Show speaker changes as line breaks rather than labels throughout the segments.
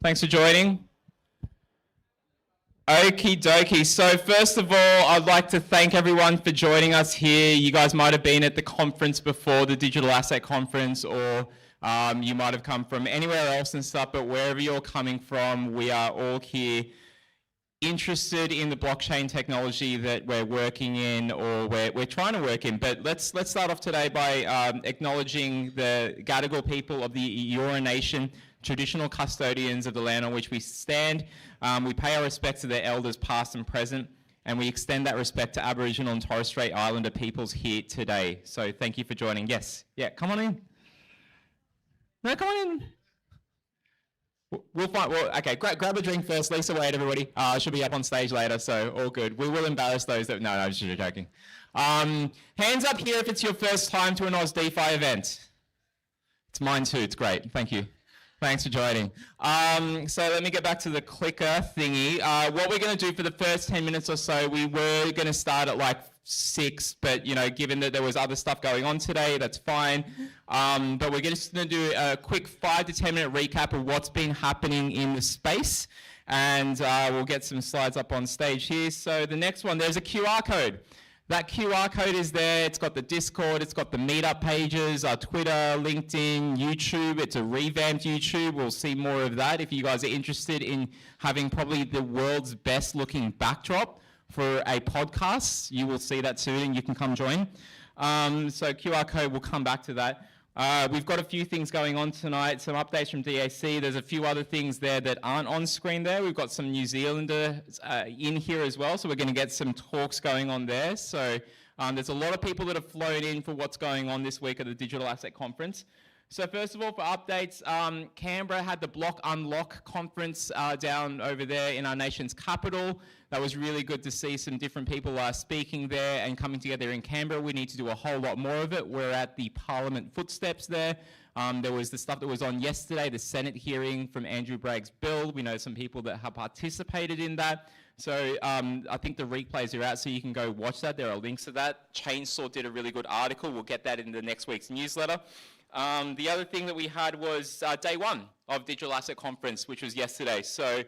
Thanks for joining. Okie dokie. So first of all, I'd like to thank everyone for joining us here. You guys might have been at the conference before, the Digital Asset Conference, or you might have come from anywhere else and stuff, but wherever you're coming from, we are all here interested in the blockchain technology that we're working in, or we're trying to work in. But let's start off today by acknowledging the Gadigal people of the Eora Nation, traditional custodians of the land on which we stand. We pay our respects to their elders past and present, and we extend that respect to Aboriginal and Torres Strait Islander peoples here today. So thank you for joining. Yes, yeah, come on in. No, come on in. We'll find, well, okay, grab a drink first. Lisa Wade, everybody. She'll be up on stage later, so all good. We will embarrass those that, no, I'm just joking. Hands up here if it's your first time to an Oz DeFi event. It's mine too, it's great, thank you. Thanks for joining. So let me get back to the clicker thingy. What we're gonna do for the first 10 minutes or so, we were gonna start at like 6, but you know, given that there was other stuff going on today, that's fine. But we're just gonna do a quick 5 to 10 minute recap of what's been happening in the space. And we'll get some slides up on stage here. So the next one, there's a QR code. That QR code is there. It's got the Discord, it's got the meetup pages, our Twitter, LinkedIn, YouTube. It's a revamped YouTube. We'll see more of that. If you guys are interested in having probably the world's best looking backdrop for a podcast, you will see that soon and you can come join. So QR code, we'll come back to that. We've got a few things going on tonight, some updates from DAC. There's a few other things there that aren't on screen there. We've got some New Zealanders in here as well, so we're going to get some talks going on there. So there's a lot of people that have flown in for what's going on this week at the Digital Asset Conference. So first of all, for updates, Canberra had the Block Unlock conference down over there in our nation's capital. That was really good to see some different people speaking there and coming together in Canberra. We need to do a whole lot more of it. We're at the Parliament footsteps there. There was the stuff that was on yesterday, the Senate hearing from Andrew Bragg's bill. We know some people that have participated in that. So I think the replays are out, so you can go watch that. There are links to that. Chainsaw did a really good article. We'll get that in the next week's newsletter. The other thing that we had was day 1 of Digital Asset Conference, which was yesterday. So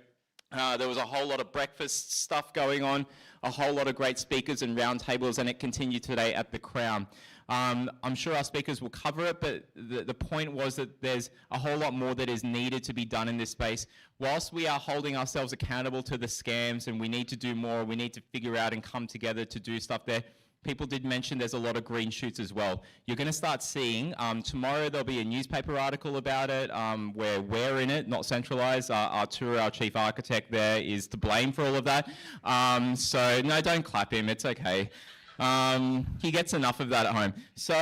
there was a whole lot of breakfast stuff going on, a whole lot of great speakers and roundtables, and it continued today at the Crown. I'm sure our speakers will cover it, but the point was that there's a whole lot more that is needed to be done in this space. Whilst we are holding ourselves accountable to the scams and we need to do more, we need to figure out and come together to do stuff there. People did mention there's a lot of green shoots as well. You're going to start seeing, tomorrow there'll be a newspaper article about it, where we're in it, not centralized. Arturo, our chief architect there, is to blame for all of that. So no, don't clap him, it's okay. He gets enough of that at home. So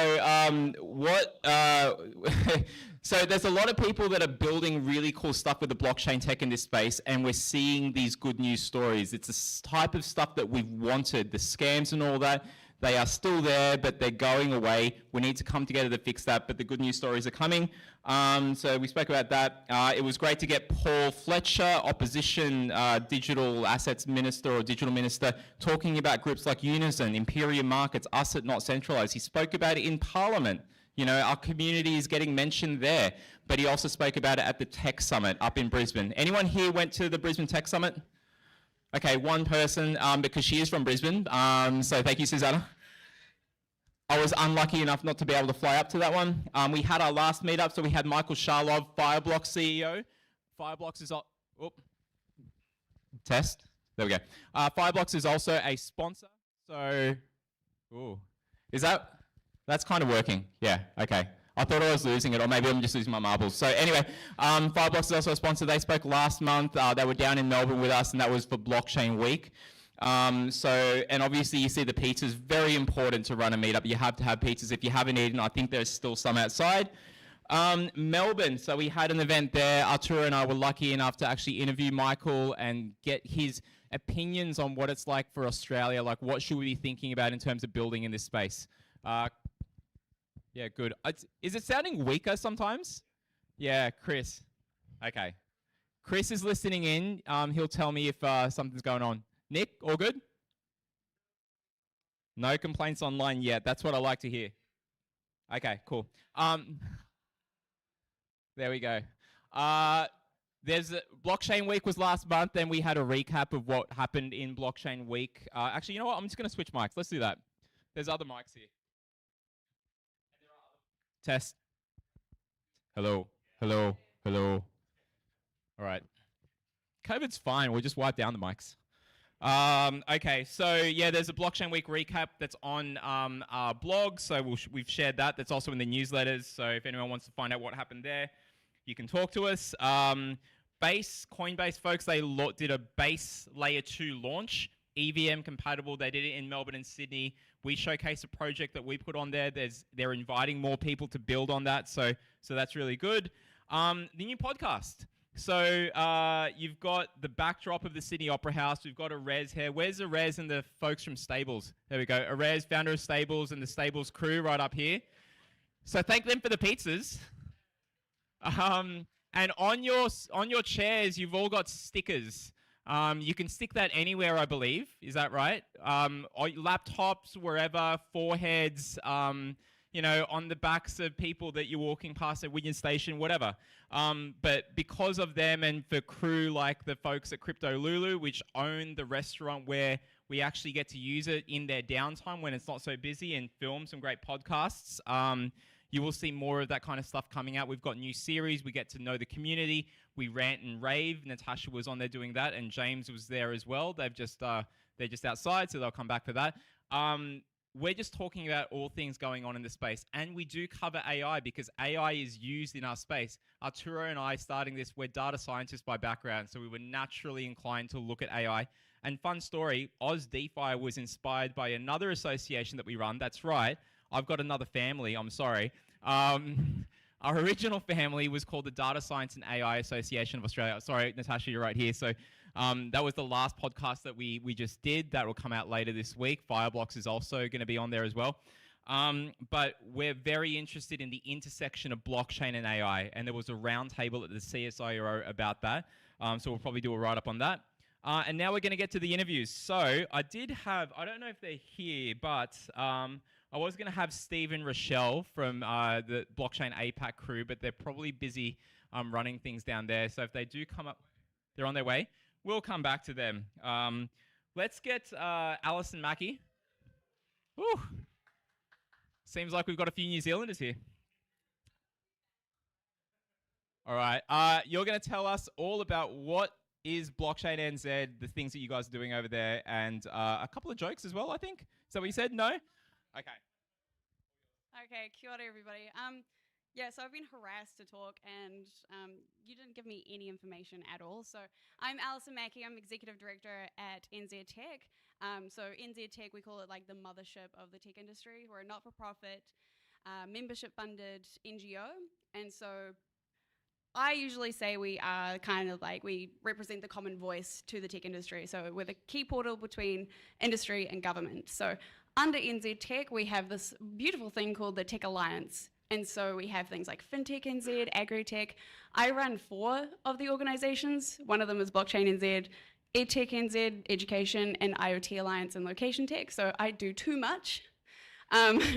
so there's a lot of people that are building really cool stuff with the blockchain tech in this space, and we're seeing these good news stories. It's the type of stuff that we've wanted, the scams and all that. They are still there, but they're going away. We need to come together to fix that, but the good news stories are coming. So we spoke about that. It was great to get Paul Fletcher, opposition digital assets minister or digital minister, talking about groups like Unison, Imperium Markets, us at Not Centralized. He spoke about it in Parliament. You know, our community is getting mentioned there, but he also spoke about it at the Tech Summit up in Brisbane. Anyone here went to the Brisbane Tech Summit? Okay, one person, because she is from Brisbane, so thank you, Susanna. I was unlucky enough not to be able to fly up to that one. We had our last meetup, so we had Michael Sharlov, Fireblocks CEO. Fireblocks is, test, there we go. Fireblocks is also a sponsor, so, that's kind of working, yeah, okay. I thought I was losing it, or maybe I'm just losing my marbles. So anyway, Fireblocks is also a sponsor. They spoke last month. They were down in Melbourne with us, and that was for Blockchain Week. And obviously you see the pizzas, very important to run a meetup. You have to have pizzas. If you haven't eaten, I think there's still some outside. Melbourne, so we had an event there. Arturo and I were lucky enough to actually interview Michael and get his opinions on what it's like for Australia, like what should we be thinking about in terms of building in this space. Yeah, good. Is it sounding weaker sometimes? Yeah, Chris. Okay. Chris is listening in. He'll tell me if something's going on. Nick, all good? No complaints online yet. That's what I like to hear. Okay, cool. There we go. Blockchain Week was last month, and we had a recap of what happened in Blockchain Week. Actually, you know what? I'm just going to switch mics. Let's do that. There's other mics here. Test. Hello. Hello. Hello. All right. COVID's fine. We'll just wipe down the mics. Okay, so yeah, there's a Blockchain Week recap that's on our blog. So we've shared that. That's also in the newsletters. So if anyone wants to find out what happened there, you can talk to us. Coinbase folks, they did a base layer 2 launch, EVM compatible. They did it in Melbourne and Sydney. We showcased a project that we put on there. They're inviting more people to build on that. So that's really good. The new podcast. So you've got the backdrop of the Sydney Opera House. We've got Erez here. Where's Erez and the folks from Stables? There we go. Erez, founder of Stables, and the Stables crew right up here. So thank them for the pizzas. And on your chairs, you've all got stickers. You can stick that anywhere, I believe. Is that right? On laptops, wherever, foreheads, you know, on the backs of people that you're walking past at Wynyard Station, whatever. But because of them and for crew like the folks at Crypto Lulu, which own the restaurant where we actually get to use it in their downtime when it's not so busy and film some great podcasts, you will see more of that kind of stuff coming out. We've got new series. We get to know the community. We rant and rave. Natasha was on there doing that, and James was there as well. They're just outside, so they'll come back for that. We're just talking about all things going on in the space, and we do cover AI because AI is used in our space. Arturo and I, starting this, we're data scientists by background, so we were naturally inclined to look at AI. And fun story, Oz DeFi was inspired by another association that we run. That's right, I've got another family, I'm sorry. Our original family was called the Data Science and AI Association of Australia. Sorry, Natasha, you're right here. So that was the last podcast that we just did. That will come out later this week. Fireblocks is also going to be on there as well. But we're very interested in the intersection of blockchain and AI. And there was a roundtable at the CSIRO about that. So we'll probably do a write-up on that. And now we're going to get to the interviews. So I did have, I don't know if they're here, but I was going to have Steve and Richelle from the Blockchain APAC crew, but they're probably busy running things down there. So if they do come up, they're on their way. We'll come back to them. Let's get Alison Mackey. Whew. Seems like we've got a few New Zealanders here. All right. You're going to tell us all about what is Blockchain NZ, the things that you guys are doing over there, and a couple of jokes as well, I think. Is that what you said? No? Okay.
Okay, kia ora everybody. Yeah, so I've been harassed to talk and you didn't give me any information at all. So I'm Alison Mackey, I'm Executive Director at NZ Tech. So NZ Tech, we call it like the mothership of the tech industry. We're a not-for-profit, membership-funded NGO. And so I usually say we are kind of like, we represent the common voice to the tech industry. So we're the key portal between industry and government. So under NZ Tech, we have this beautiful thing called the Tech Alliance. And so we have things like FinTech NZ, AgriTech. I run 4 of the organizations. One of them is Blockchain NZ, EdTech NZ, Education, and IoT Alliance and Location Tech. So I do too much,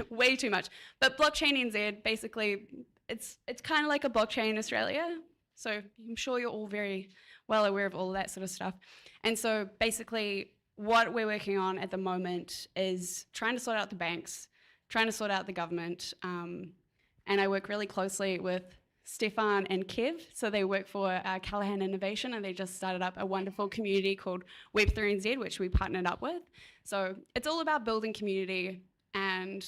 way too much. But Blockchain NZ, basically, it's kind of like a blockchain in Australia. So I'm sure you're all very well aware of all of that sort of stuff. And so basically, what we're working on at the moment is trying to sort out the banks, trying to sort out the government, and I work really closely with Stefan and Kev. So they work for Callaghan Innovation, and they just started up a wonderful community called Web3NZ, which we partnered up with. So it's all about building community and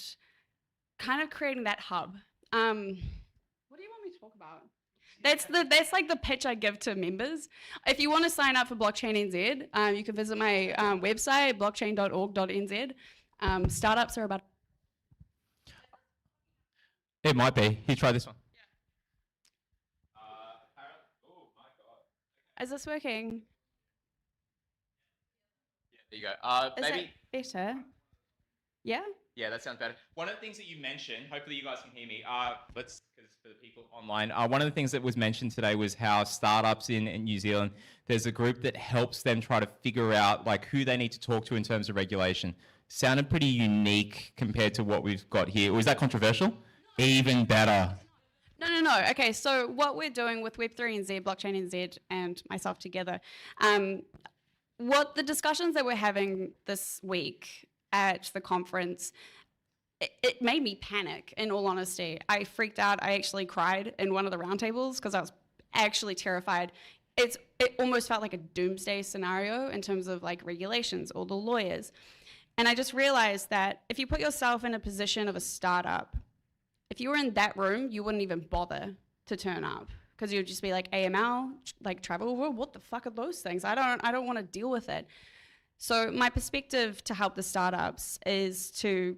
kind of creating that hub. What do you want me to talk about? That's like the pitch I give to members. If you want to sign up for Blockchain NZ, you can visit my website, blockchain.org.nz. Startups are about...
It might be. Here, try this one.
Yeah. Oh my God. Is this working?
Yeah, there you go. Maybe
Is that better? Yeah?
Yeah, that sounds better. One of the things that you mentioned, hopefully you guys can hear me, because for the people online, one of the things that was mentioned today was how startups in New Zealand, there's a group that helps them try to figure out like who they need to talk to in terms of regulation. Sounded pretty unique compared to what we've got here. Was that controversial? Even better.
No. Okay, so what we're doing with Web3 NZ, Blockchain NZ, and myself together, what the discussions that we're having this week at the conference, it made me panic, in all honesty. I freaked out. I actually cried in one of the roundtables because I was actually terrified. It almost felt like a doomsday scenario in terms of like regulations, all the lawyers. And I just realized that if you put yourself in a position of a startup, if you were in that room, you wouldn't even bother to turn up because you'd just be like, AML, like travel, well, what the fuck are those things? I don't want to deal with it. So my perspective to help the startups is to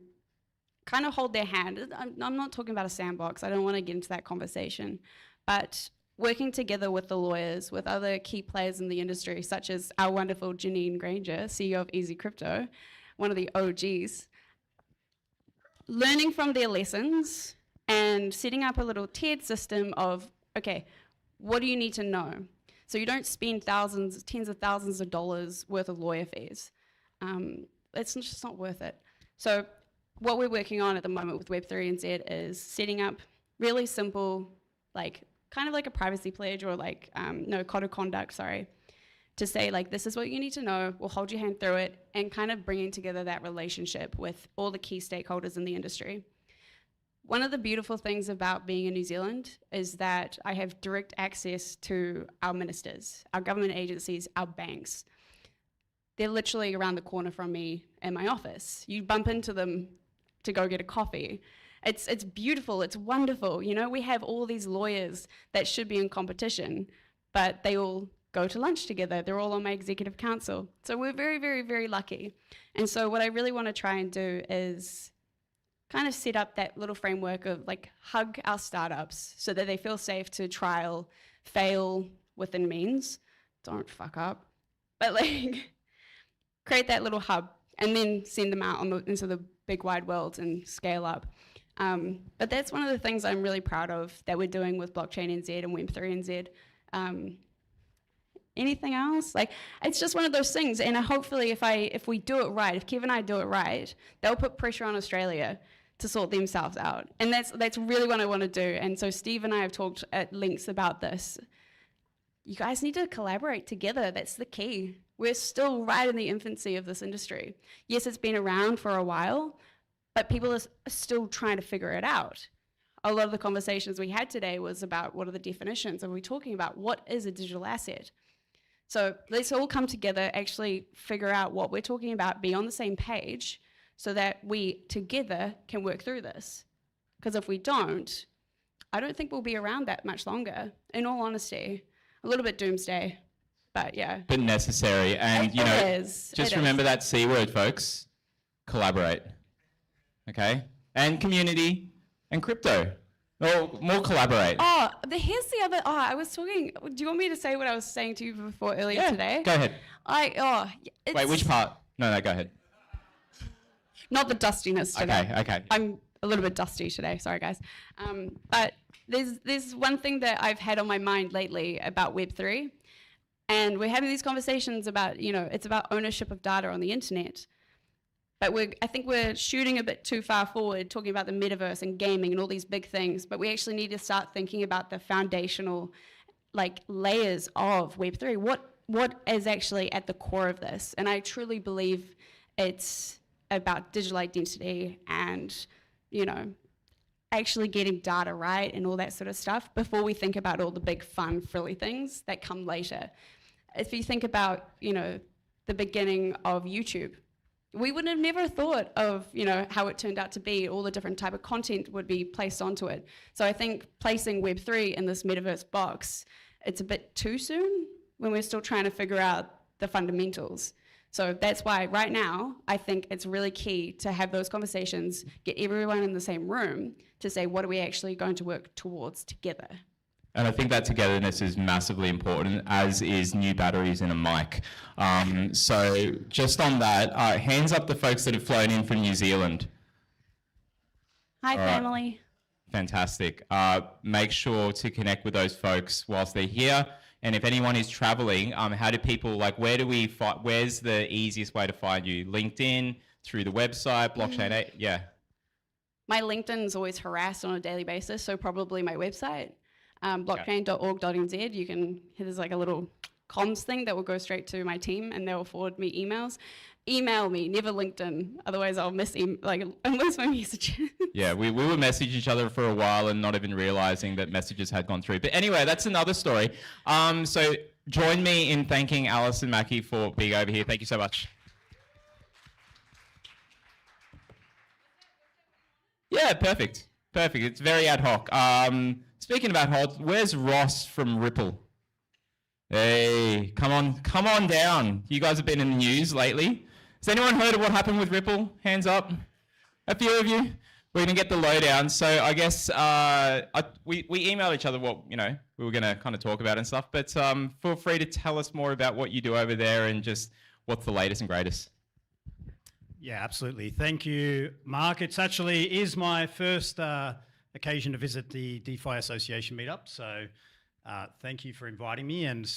kind of hold their hand. I'm not talking about a sandbox. I don't want to get into that conversation, but working together with the lawyers, with other key players in the industry, such as our wonderful Janine Granger, CEO of Easy Crypto, one of the OGs, learning from their lessons and setting up a little tiered system of, okay, what do you need to know? So you don't spend thousands, tens of thousands of dollars worth of lawyer fees. It's just not worth it. So what we're working on at the moment with Web3 NZ is setting up really simple, like kind of like a privacy pledge or like, no, code of conduct, sorry, to say like, this is what you need to know, we'll hold your hand through it, and kind of bringing together that relationship with all the key stakeholders in the industry. One of the beautiful things about being in New Zealand is that I have direct access to our ministers, our government agencies, our banks. They're literally around the corner from me in my office. You bump into them to go get a coffee. It's beautiful, it's wonderful. You know, we have all these lawyers that should be in competition, but they all go to lunch together. They're all on my executive council. So we're very, very, very lucky. And so what I really want to try and do is kind of set up that little framework of like hug our startups so that they feel safe to trial, fail within means, don't fuck up, but like create that little hub and then send them out into the big wide world and scale up. But that's one of the things I'm really proud of that we're doing with Blockchain NZ and Web3 NZ. Anything else? Like, it's just one of those things. And hopefully if we do it right, if Kev and I do it right, they'll put pressure on Australia to sort themselves out. And that's really what I want to do. And so Steve and I have talked at length about this. You guys need to collaborate together. That's the key. We're still right in the infancy of this industry. Yes, it's been around for a while, but people are still trying to figure it out. A lot of the conversations we had today was about what are the definitions, and we're talking about what is a digital asset. So let's all come together, actually figure out what we're talking about, be on the same page, so that we together can work through this. Because if we don't, I don't think we'll be around that much longer, in all honesty. A little bit doomsday, but yeah.
But necessary. And, you know, just remember that C word, folks. Collaborate. Okay? And community and crypto. Or more collaborate.
Oh, here's the other, I was talking, do you want me to say what I was saying to you before earlier today?
Go ahead.
Wait,
which part? No, go ahead.
Not the dustiness today.
Okay.
I'm a little bit dusty today, sorry guys. But there's one thing that I've had on my mind lately about Web3, and we're having these conversations about, you know, it's about ownership of data on the internet. But I think we're shooting a bit too far forward, talking about the metaverse and gaming and all these big things, but we actually need to start thinking about the foundational like layers of Web3. What is actually at the core of this? And I truly believe it's about digital identity and, you know, actually getting data right and all that sort of stuff before we think about all the big fun, frilly things that come later. If you think about, you know, the beginning of YouTube, we would have never thought of, you know, how it turned out to be, all the different type of content would be placed onto it. So I think placing Web3 in this metaverse box, it's a bit too soon when we're still trying to figure out the fundamentals. So that's why right now, I think it's really key to have those conversations, get everyone in the same room to say, what are we actually going to work towards together?
And I think that togetherness is massively important, as is new batteries and a mic. So just on that, hands up the folks that have flown in from New Zealand.
Hi, family.
Fantastic. Make sure to connect with those folks whilst they're here. And if anyone is traveling, how do people, like, where's the easiest way to find you? LinkedIn, through the website, Blockchain, yeah.
My LinkedIn's always harassed on a daily basis, so probably my website, blockchain.org.nz. You can, there's like a little comms thing that will go straight to my team and they'll forward me emails. Email me, never LinkedIn, otherwise I'll miss my messages.
Yeah, we were messaging each other for a while and not even realizing that messages had gone through. But anyway, that's another story. So join me in thanking Alison Mackey for being over here. Thank you so much. Yeah, perfect. Perfect. It's very ad hoc. Speaking of ad hoc, where's Ross from Ripple? Hey, come on down. You guys have been in the news lately. Has anyone heard of what happened with Ripple? Hands up. A few of you. We're going to get the lowdown. So I guess we emailed each other what we were going to kind of talk about and stuff. But feel free to tell us more about what you do over there and just what's the latest and greatest.
Yeah, absolutely. Thank you, Mark. It's actually is my first occasion to visit the DeFi Association meetup. So thank you for inviting me. And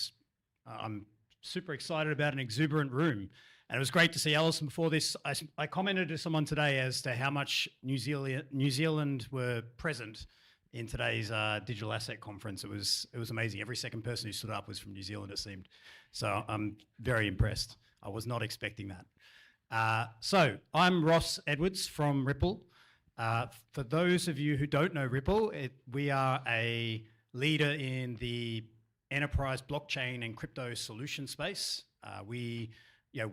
I'm super excited about an exuberant room. And it was great to see Alison before this. I commented to someone today as to how much New Zealand were present in today's digital asset conference. It was amazing. Every second person who stood up was from New Zealand, it seemed. So I'm very impressed. I was not expecting that. So I'm Ross Edwards from Ripple. For those of you who don't know Ripple, we are a leader in the enterprise blockchain and crypto solution space. We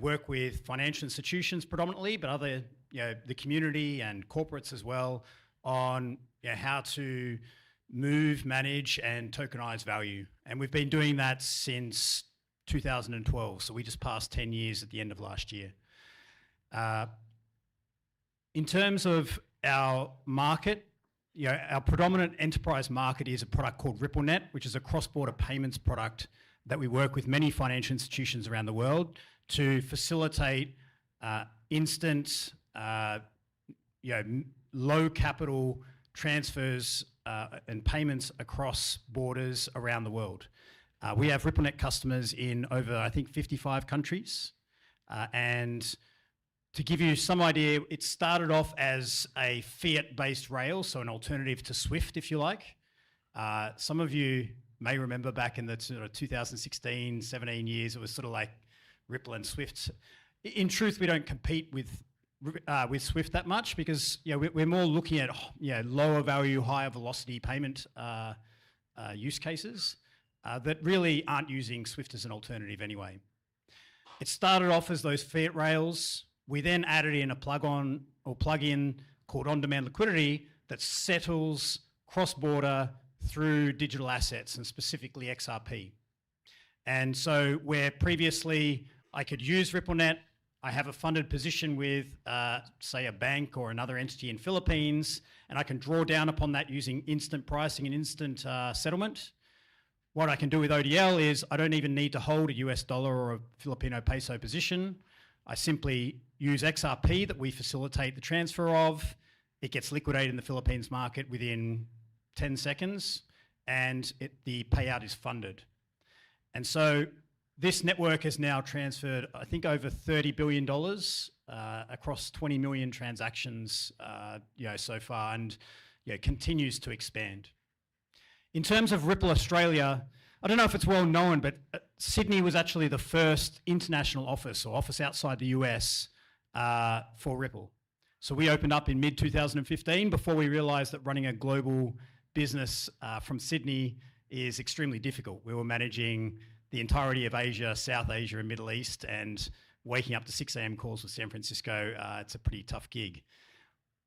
work with financial institutions predominantly, but other, the community and corporates as well on how to move, manage, and tokenize value. And we've been doing that since 2012. So we just passed 10 years at the end of last year. In terms of our market, our predominant enterprise market is a product called RippleNet, which is a cross-border payments product that we work with many financial institutions around the world to facilitate instant, low capital transfers and payments across borders around the world. We have RippleNet customers in over, I think, 55 countries. And to give you some idea, it started off as a fiat-based rail, so an alternative to Swift, if you like. Some of you may remember back in the sort of 2016, 17 years, it was sort of like Ripple and Swift. In truth, we don't compete with Swift that much because we're more looking at lower value, higher velocity payment use cases that really aren't using Swift as an alternative anyway. It started off as those fiat rails. We then added in a plug-in called on-demand liquidity that settles cross-border through digital assets and specifically XRP. And so where previously I could use RippleNet, I have a funded position with, say, a bank or another entity in Philippines, and I can draw down upon that using instant pricing and instant settlement. What I can do with ODL is I don't even need to hold a US dollar or a Filipino peso position. I simply use XRP that we facilitate the transfer of. It gets liquidated in the Philippines market within 10 seconds, and the payout is funded. And so this network has now transferred, I think, over $30 billion across 20 million transactions so far, and continues to expand. In terms of Ripple Australia, I don't know if it's well known, but Sydney was actually the first international office or office outside the US for Ripple. So we opened up in mid-2015 before we realized that running a global business from Sydney is extremely difficult. We were managing the entirety of Asia, South Asia and Middle East, and waking up to 6 a.m. calls with San Francisco, it's a pretty tough gig.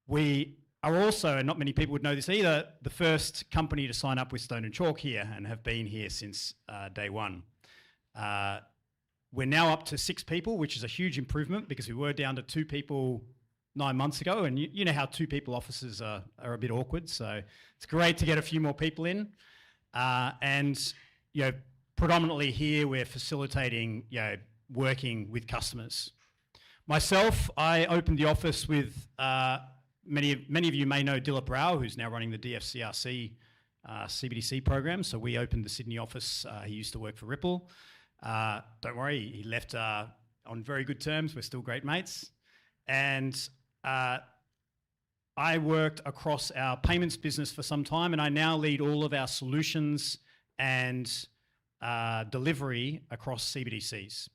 We are also, and not many people would know this either, the first company to sign up with Stone and Chalk here and have been here since day one. We're now up to 6 people, which is a huge improvement because we were down to 2 people 9 months ago, and you know how 2-people offices are a bit awkward, so it's great to get a few more people in. And predominantly here we're facilitating working with customers. Myself, I opened the office with many of you may know Dilip Rao, who's now running the DFCRC CBDC program. So we opened the Sydney office. He used to work for Ripple. Don't worry, he left on very good terms. We're still great mates. And I I worked across our payments business for some time, and I now lead all of our solutions and delivery across CBDCs.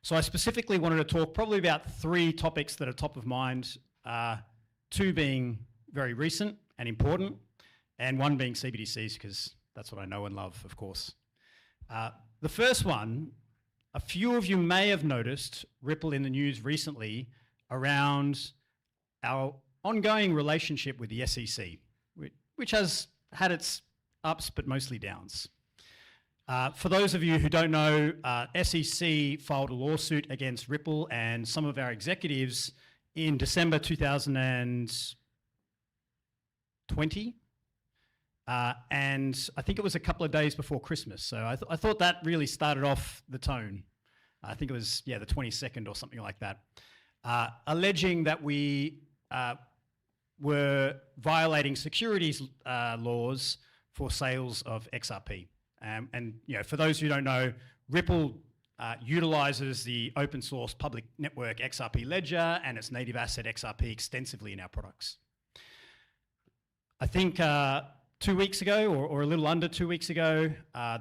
So I specifically wanted to talk probably about 3 topics that are top of mind, 2 being very recent and important, and 1 being CBDCs, because that's what I know and love, of course. The first one, a few of you may have noticed Ripple in the news recently around our ongoing relationship with the SEC, which has had its ups but mostly downs. For those of you who don't know, SEC filed a lawsuit against Ripple and some of our executives in December 2020. And I think it was a couple of days before Christmas. So I thought that really started off the tone. I think it was, the 22nd or something like that. Alleging that we were violating securities laws for sales of XRP. And for those who don't know, Ripple utilizes the open source public network XRP ledger and its native asset XRP extensively in our products. I think 2 weeks ago, or a little under 2 weeks ago,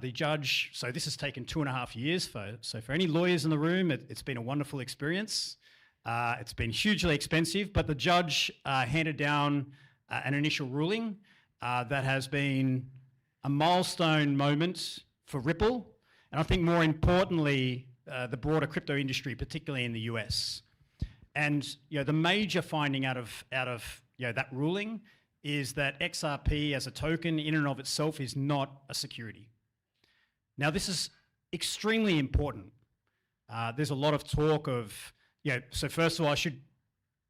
the judge, so this has taken 2.5 years, so for any lawyers in the room, it's been a wonderful experience. It's been hugely expensive, but the judge handed down an initial ruling that has been a milestone moment for Ripple, and I think more importantly, the broader crypto industry, particularly in the US. And the major finding out of that ruling is that XRP as a token in and of itself is not a security. Now, this is extremely important. There's a lot of talk of, so first of all, I should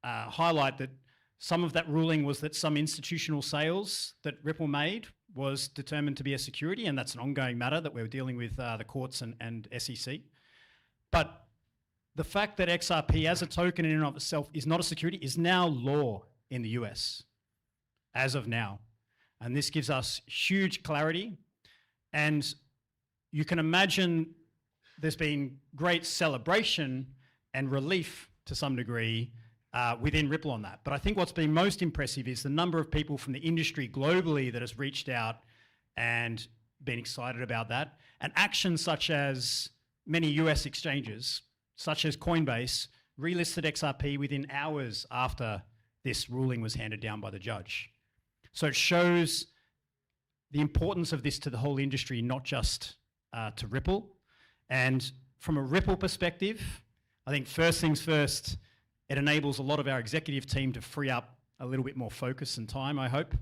highlight that some of that ruling was that some institutional sales that Ripple made was determined to be a security, and that's an ongoing matter that we're dealing with the courts and SEC. But the fact that XRP as a token in and of itself is not a security is now law in the US. As of now. And this gives us huge clarity. And you can imagine there's been great celebration and relief to some degree within Ripple on that. But I think what's been most impressive is the number of people from the industry globally that has reached out and been excited about that. And actions such as many US exchanges, such as Coinbase, relisted XRP within hours after this ruling was handed down by the judge. So it shows the importance of this to the whole industry, not just to Ripple. And from a Ripple perspective, I think first things first, it enables a lot of our executive team to free up a little bit more focus and time, I hope.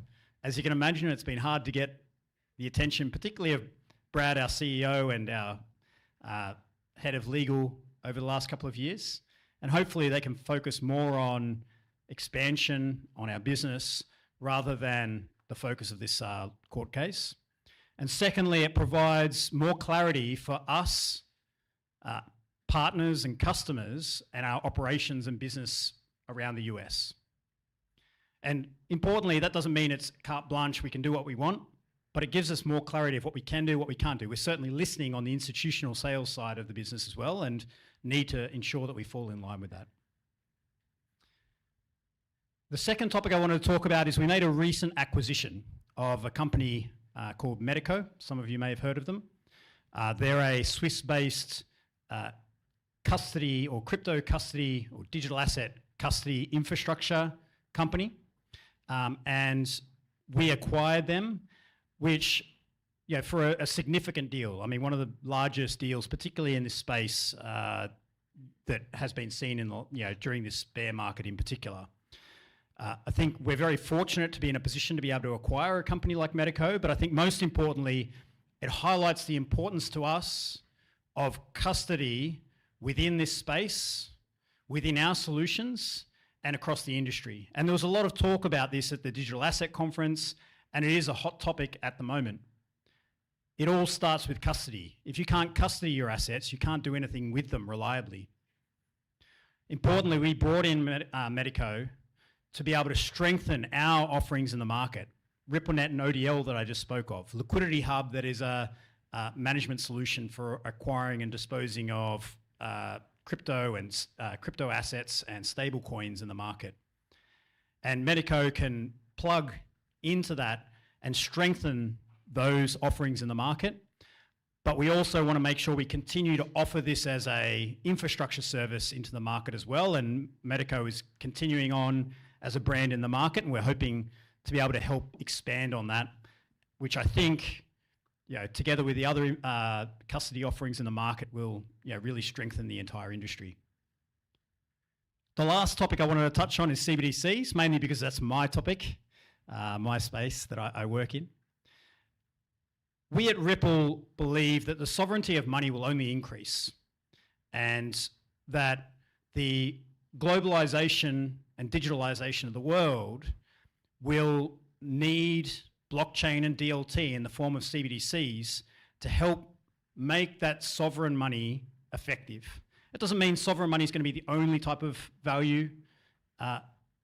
As you can imagine, it's been hard to get the attention, particularly of Brad, our CEO, and our head of legal over the last couple of years. And hopefully they can focus more on expansion, on our business, rather than the focus of this court case. And secondly, it provides more clarity for us, partners and customers, and our operations and business around the US. And importantly, that doesn't mean it's carte blanche, we can do what we want, but it gives us more clarity of what we can do, what we can't do. We're certainly listening on the institutional sales side of the business as well, and need to ensure that we fall in line with that. The second topic I wanted to talk about is we made a recent acquisition of a company called Medico. Some of you may have heard of them. They're a Swiss-based custody or crypto custody or digital asset custody infrastructure company. And we acquired them, which, for a significant deal. I mean, one of the largest deals, particularly in this space, that has been seen in during this bear market in particular. I think we're very fortunate to be in a position to be able to acquire a company like Medico, but I think most importantly, it highlights the importance to us of custody within this space, within our solutions, and across the industry. And there was a lot of talk about this at the Digital Asset Conference, and it is a hot topic at the moment. It all starts with custody. If you can't custody your assets, you can't do anything with them reliably. Importantly, we brought in Medico to be able to strengthen our offerings in the market. RippleNet and ODL that I just spoke of. Liquidity Hub that is a management solution for acquiring and disposing of crypto and crypto assets and stable coins in the market. And Medico can plug into that and strengthen those offerings in the market. But we also want to make sure we continue to offer this as a infrastructure service into the market as well. And Medico is continuing on as a brand in the market, and we're hoping to be able to help expand on that, which I think, together with the other custody offerings in the market will, really strengthen the entire industry. The last topic I wanted to touch on is CBDCs, mainly because that's my topic, my space that I work in. We at Ripple believe that the sovereignty of money will only increase, and that the globalization and digitalization of the world will need blockchain and DLT in the form of CBDCs to help make that sovereign money effective. It doesn't mean sovereign money is going to be the only type of value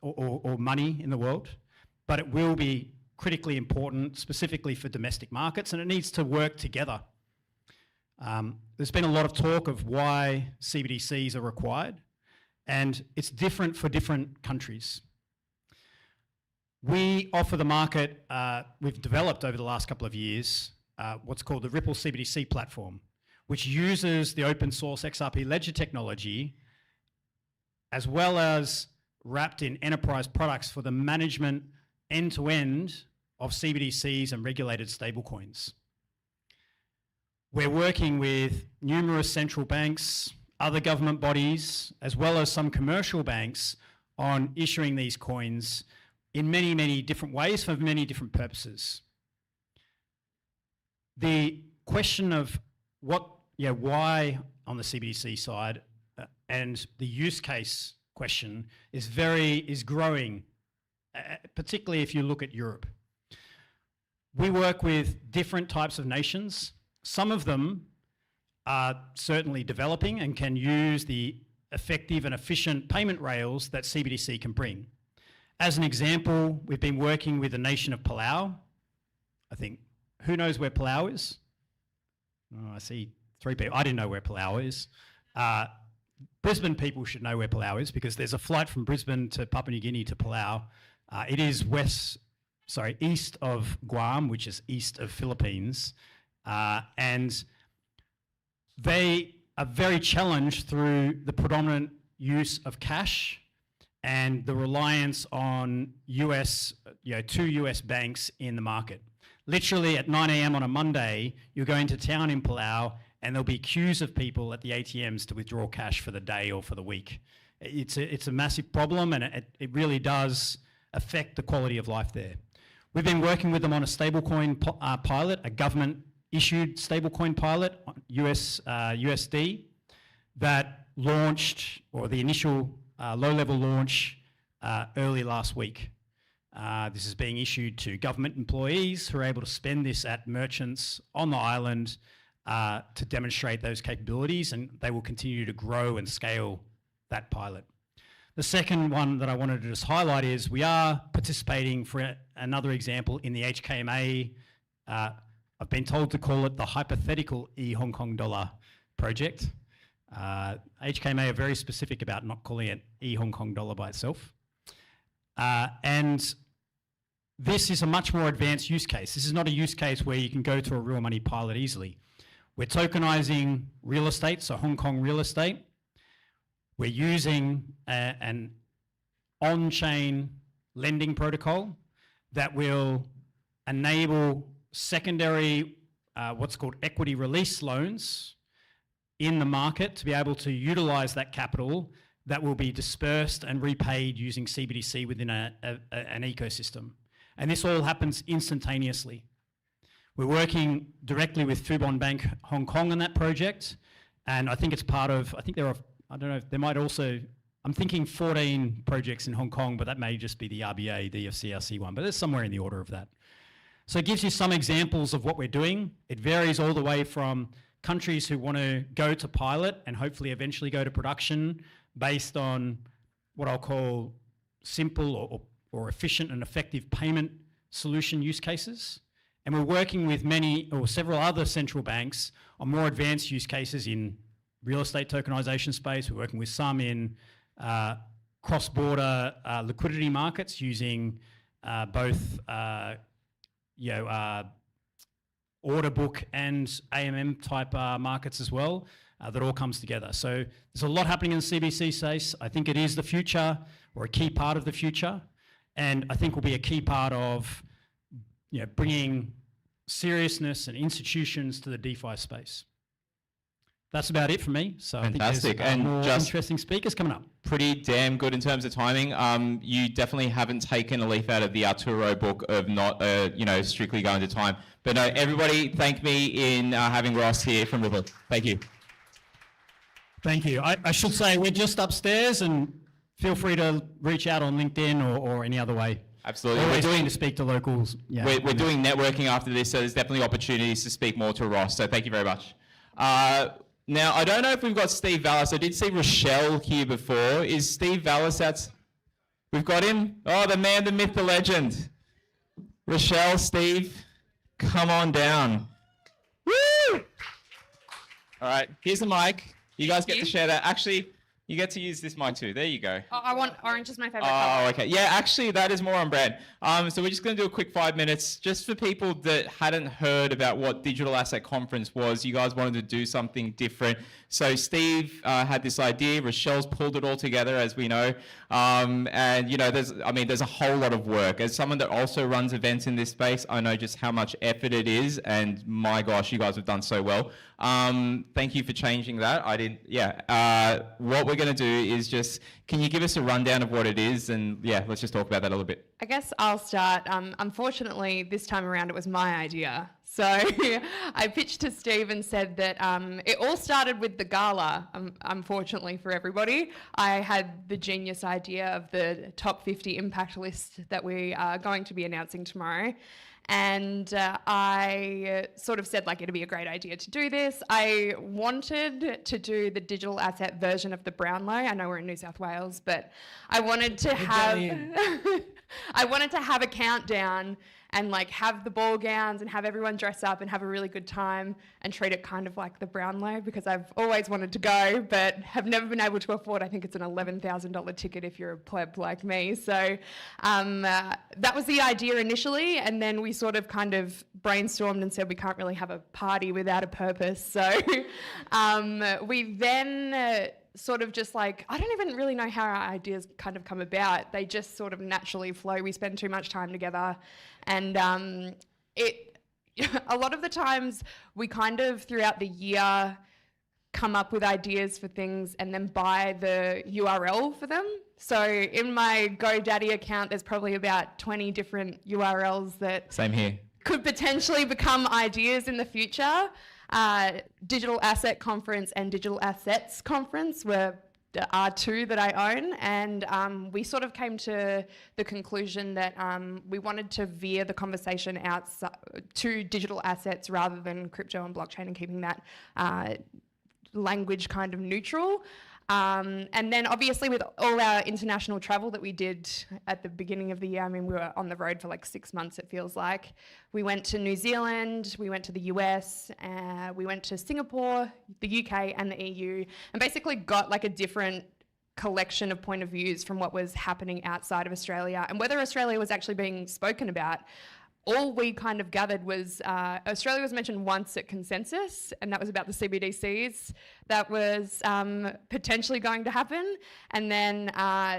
or money in the world, but it will be critically important, specifically for domestic markets, and it needs to work together. There's been a lot of talk of why CBDCs are required, and it's different for different countries. We offer the market, we've developed over the last couple of years, what's called the Ripple CBDC platform, which uses the open source XRP ledger technology, as well as wrapped in enterprise products for the management end-to-end of CBDCs and regulated stablecoins. We're working with numerous central banks, other government bodies, as well as some commercial banks on issuing these coins in many, many different ways for many different purposes. The question of why on the CBDC side and the use case question is growing, particularly if you look at Europe. We work with different types of nations. Some of them are certainly developing and can use the effective and efficient payment rails that CBDC can bring. As an example, we've been working with the nation of Palau. I think, who knows where Palau is? Oh, I see 3 people. I didn't know where Palau is. Brisbane people should know where Palau is because there's a flight from Brisbane to Papua New Guinea to Palau. It is east of Guam, which is east of Philippines. And they are very challenged through the predominant use of cash and the reliance on two US banks in the market. Literally at 9 a.m. on a Monday, you're going to town in Palau and there'll be queues of people at the ATMs to withdraw cash for the day or for the week. It's a massive problem, and it really does affect the quality of life there. We've been working with them on a stablecoin pilot, a government-issued stablecoin pilot, USD, that launched, or the initial low-level launch early last week. This is being issued to government employees who are able to spend this at merchants on the island to demonstrate those capabilities, and they will continue to grow and scale that pilot. The second one that I wanted to just highlight is we are participating, for another example, in the HKMA, I've been told to call it the hypothetical e-Hong Kong dollar project. HKMA are very specific about not calling it e-Hong Kong dollar by itself. And this is a much more advanced use case. This is not a use case where you can go to a real money pilot easily. We're tokenizing real estate, so Hong Kong real estate. We're using an on-chain lending protocol that will enable secondary, what's called equity release loans in the market to be able to utilize that capital that will be dispersed and repaid using CBDC within an ecosystem. And this all happens instantaneously. We're working directly with Fubon Bank Hong Kong on that project, and I think it's part of, I think there are, I don't know, there might also, I'm thinking 14 projects in Hong Kong, but that may just be the RBA, the FCRC one, but it's somewhere in the order of that. So it gives you some examples of what we're doing. It varies all the way from countries who want to go to pilot and hopefully eventually go to production based on what I'll call simple or efficient and effective payment solution use cases. And we're working with many or several other central banks on more advanced use cases in real estate tokenization space. We're working with some in cross-border liquidity markets using both order book and AMM type markets as well. That all comes together. So there's a lot happening in the CBC space. I think it is the future, or a key part of the future, and I think will be a key part of bringing seriousness and institutions to the DeFi space. That's about it for me. So
fantastic.
I think there's
and
more
just
interesting speakers coming up.
Pretty damn good in terms of timing. You definitely haven't taken a leaf out of the Arturo book of not, strictly going to time. But no, everybody, thank me in having Ross here from Ripple. Thank you.
Thank you. I should say we're just upstairs, and feel free to reach out on LinkedIn or any other way.
Absolutely.
We're doing to speak to locals. Yeah,
we're doing networking after this, so there's definitely opportunities to speak more to Ross. So thank you very much. Now, I don't know if we've got Steve Vallis. I did see Richelle here before. Is Steve Vallis out? We've got him? Oh, the man, the myth, the legend. Richelle, Steve, come on down. Woo! All right, here's the mic. You guys get to share that. Actually, you get to use this mic too. There you go.
Oh, I want orange is my favorite
Oh,
color.
okay. Yeah, actually, that is more on brand. So we're just going to do a quick 5 minutes. Just for people that hadn't heard about what Digital Asset Conference was, you guys wanted to do something different. So Steve had this idea. Rochelle's pulled it all together, as we know. And, there's a whole lot of work. As someone that also runs events in this space, I know just how much effort it is. And my gosh, you guys have done so well. Thank you for changing that. What we're going to do is just, can you give us a rundown of what it is? And yeah, let's just talk about that a little bit.
I guess I'll start. Unfortunately, this time around, it was my idea. So I pitched to Steve and said that it all started with the gala, unfortunately for everybody. I had the genius idea of the top 50 impact list that we are going to be announcing tomorrow. And I sort of said it'd be a great idea to do this. I wanted to do the digital asset version of the Brownlow. I know we're in New South Wales, but I wanted to have a countdown and have the ball gowns and have everyone dress up and have a really good time and treat it kind of like the Brownlow, because I've always wanted to go but have never been able to afford. I think it's an $11,000 ticket if you're a pleb like me. So that was the idea initially, and then we sort of kind of brainstormed and said we can't really have a party without a purpose. So we then sort of just I don't even really know how our ideas kind of come about. They just sort of naturally flow. We spend too much time together, and a lot of the times we kind of throughout the year come up with ideas for things and then buy the URL for them. So in my GoDaddy account, there's probably about 20 different URLs that
Same here.
could potentially become ideas in the future. Digital Asset Conference and Digital Assets Conference are two that I own, and we sort of came to the conclusion that we wanted to veer the conversation out to digital assets rather than crypto and blockchain, and keeping that language kind of neutral. And then obviously with all our international travel that we did at the beginning of the year, we were on the road for 6 months, it feels like. We went to New Zealand, we went to the US, we went to Singapore, the UK and the EU, and basically got a different collection of point of views from what was happening outside of Australia and whether Australia was actually being spoken about. All we kind of gathered was Australia was mentioned once at Consensus, and that was about the CBDCs that was potentially going to happen, and then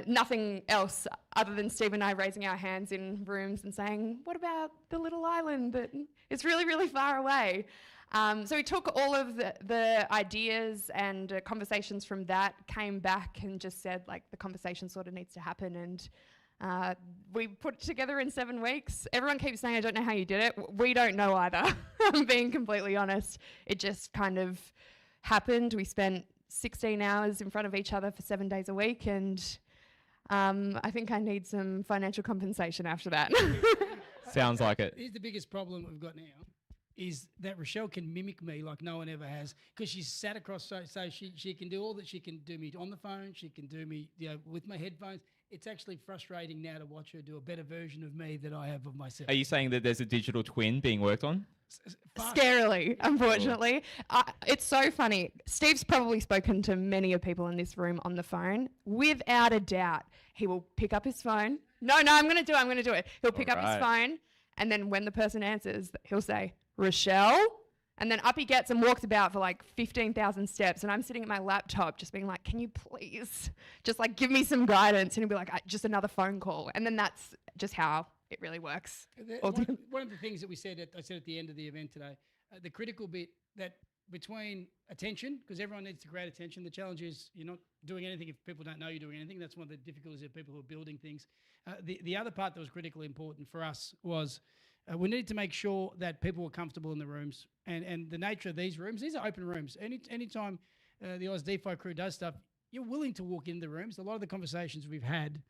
nothing else other than Steve and I raising our hands in rooms and saying, what about the little island that is really, really far away? So we took all of the ideas and conversations from that, came back and just said, the conversation sort of needs to happen, and we put it together in 7 weeks. Everyone keeps saying, I don't know how you did it. We don't know either. I'm being completely honest. It just kind of happened. We spent 16 hours in front of each other for 7 days a week, and I think I need some financial compensation after that.
Sounds like it.
Here's the biggest problem we've got now, is that Richelle can mimic me like no one ever has, because she's sat across, so she can do all that. She can do me on the phone, she can do me with my headphones, it's actually frustrating now to watch her do a better version of me than I have of myself.
Are you saying that there's a digital twin being worked on?
Scarily, unfortunately. It's so funny. Steve's probably spoken to many of people in this room on the phone. Without a doubt, he will pick up his phone. No, I'm going to do it. He'll pick up his phone, and then when the person answers, he'll say, Richelle? And then up he gets and walks about for like 15,000 steps. And I'm sitting at my laptop just being like, can you please just like give me some guidance? And he'll be like, just another phone call. And then that's just how it really works.
One of the things that I said at the end of the event today, the critical bit that between attention, because everyone needs to create attention. The challenge is you're not doing anything if people don't know you're doing anything. That's one of the difficulties of people who are building things. The other part that was critically important for us was we needed to make sure that people were comfortable in the rooms. And the nature of these rooms, these are open rooms. Anytime the Oz DeFi crew does stuff, you're willing to walk in the rooms. A lot of the conversations we've had,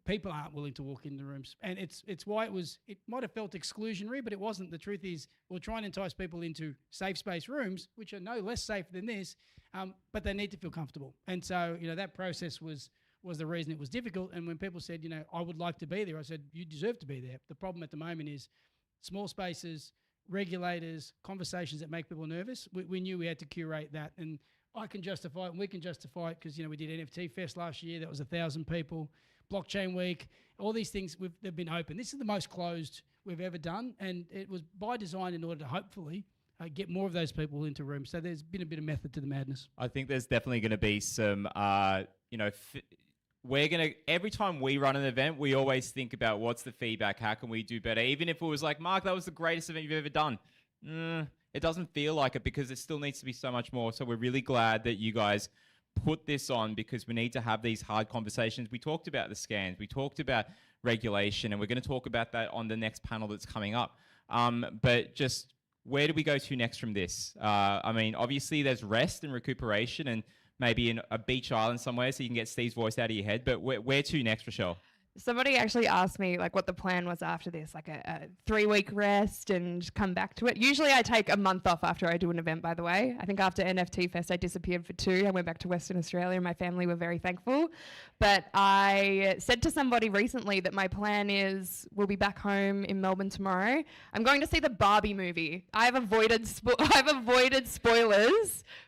people aren't willing to walk in the rooms. And it's why it might have felt exclusionary, but it wasn't. The truth is we'll try and entice people into safe space rooms, which are no less safe than this, but they need to feel comfortable. And so, that process was the reason it was difficult. And when people said, I would like to be there, I said, you deserve to be there. The problem at the moment is small spaces, regulators, conversations that make people nervous. We knew we had to curate that. And I can justify it and we can justify it because, we did NFT Fest last year. That was 1,000 people. Blockchain Week, all these things, they've been open. This is the most closed we've ever done. And it was by design in order to hopefully get more of those people into rooms. So there's been a bit of method to the madness.
I think there's definitely going to be some, every time we run an event, we always think about what's the feedback, how can we do better? Even if it was like, Mark, that was the greatest event you've ever done. It doesn't feel like it because it still needs to be so much more. So we're really glad that you guys put this on because we need to have these hard conversations. We talked about the scans, we talked about regulation, and we're going to talk about that on the next panel that's coming up. But just where do we go to next from this? Obviously there's rest and recuperation and maybe in a beach island somewhere so you can get Steve's voice out of your head. But where to next, Richelle?
Somebody actually asked me like what the plan was after this, like a 3-week rest and come back to it. Usually I take a month off after I do an event, by the way. I think after NFT Fest I disappeared for 2. I went back to Western Australia and my family were very thankful. But I said to somebody recently that my plan is we'll be back home in Melbourne tomorrow. I'm going to see the Barbie movie. I've avoided spoilers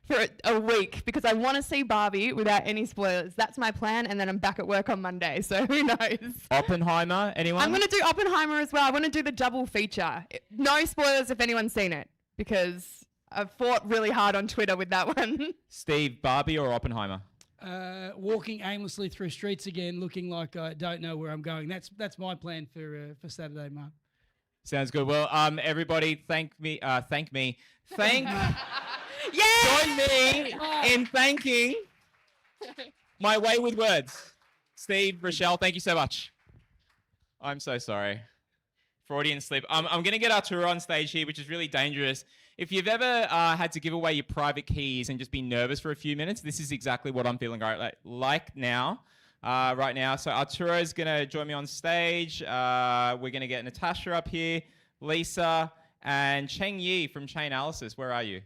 for a week because I want to see Barbie without any spoilers. That's my plan, and then I'm back at work on Monday, so who knows?
Oppenheimer, anyone?
I'm going to do Oppenheimer as well. I want to do the double feature. No spoilers if anyone's seen it, because I've fought really hard on Twitter with that one.
Steve, Barbie or Oppenheimer?
Walking aimlessly through streets again, looking like I don't know where I'm going. That's my plan for Saturday, Mark.
Sounds good. Well, everybody, thank Join me in thanking my way with words. Steve, Richelle, thank you so much. I'm so sorry. Freudian slip. I'm going to get Arturo on stage here, which is really dangerous. If you've ever had to give away your private keys and just be nervous for a few minutes, this is exactly what I'm feeling right now. So Arturo's going to join me on stage. We're going to get Natasha up here, Lisa, and Chengyi from Chainalysis. Where are you?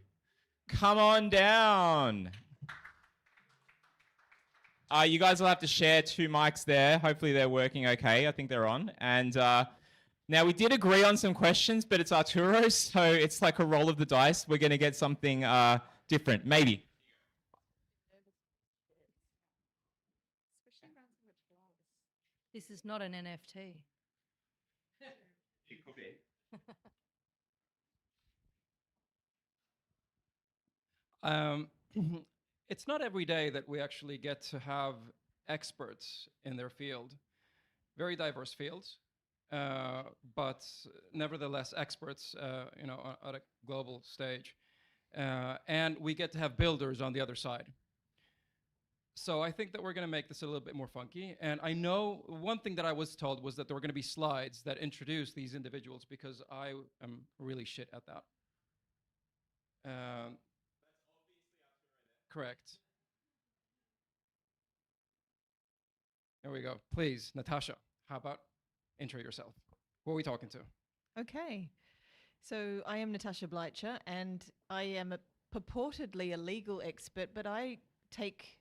Come on down. You guys will have to share 2 mics there. Hopefully they're working okay. I think they're on. And now we did agree on some questions, but it's Arturo's, so it's like a roll of the dice. We're going to get something different, maybe.
This is not an NFT.
It could be.
It's not every day that we actually get to have experts in their field, very diverse fields, but nevertheless experts, at a global stage, and we get to have builders on the other side. So I think that we're going to make this a little bit more funky. And I know one thing that I was told was that there were going to be slides that introduce these individuals because I am really shit at that. Correct. There we go. Please, Natasha, how about intro yourself? Who are we talking to?
Okay. So I am Natasha Bleicher, and I am purportedly a legal expert, but I take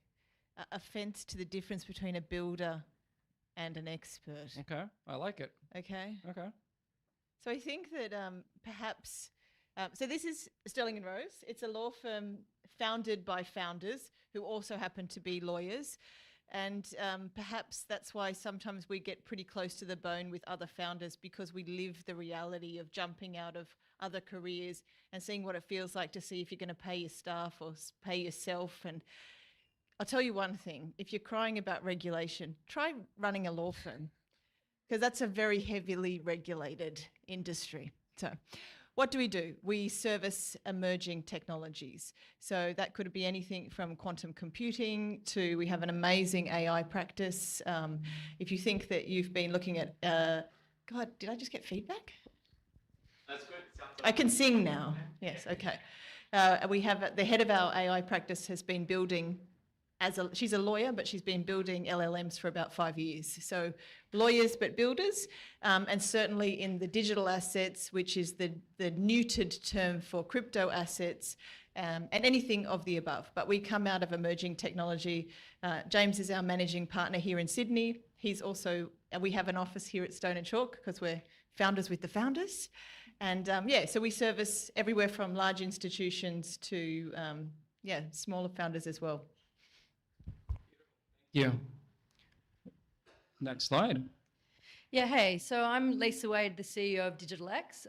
offense to the difference between a builder and an expert.
Okay, I like it.
Okay.
Okay.
So I think that perhaps, so this is Sterling and Rose. It's a law firm founded by founders who also happen to be lawyers. And perhaps that's why sometimes we get pretty close to the bone with other founders, because we live the reality of jumping out of other careers and seeing what it feels like to see if you're going to pay your staff or pay yourself. And I'll tell you one thing, if you're crying about regulation, try running a law firm, because that's a very heavily regulated industry. So what do? We service emerging technologies. So that could be anything from quantum computing to, we have an amazing AI practice. If you think that you've been looking at, God, did I just get feedback?
That's good.
I can sing now. Yes, okay. We have, the head of our AI practice has been building, she's a lawyer, but she's been building LLMs for about 5 years. So lawyers, but builders, and certainly in the digital assets, which is the neutered term for crypto assets, and anything of the above. But we come out of emerging technology. James is our managing partner here in Sydney. He's also, we have an office here at Stone and Chalk because we're founders with the founders. And yeah, so we service everywhere from large institutions to, smaller founders as well.
Yeah. Next slide.
Yeah, hey, so I'm Lisa Wade, the CEO of DigitalX.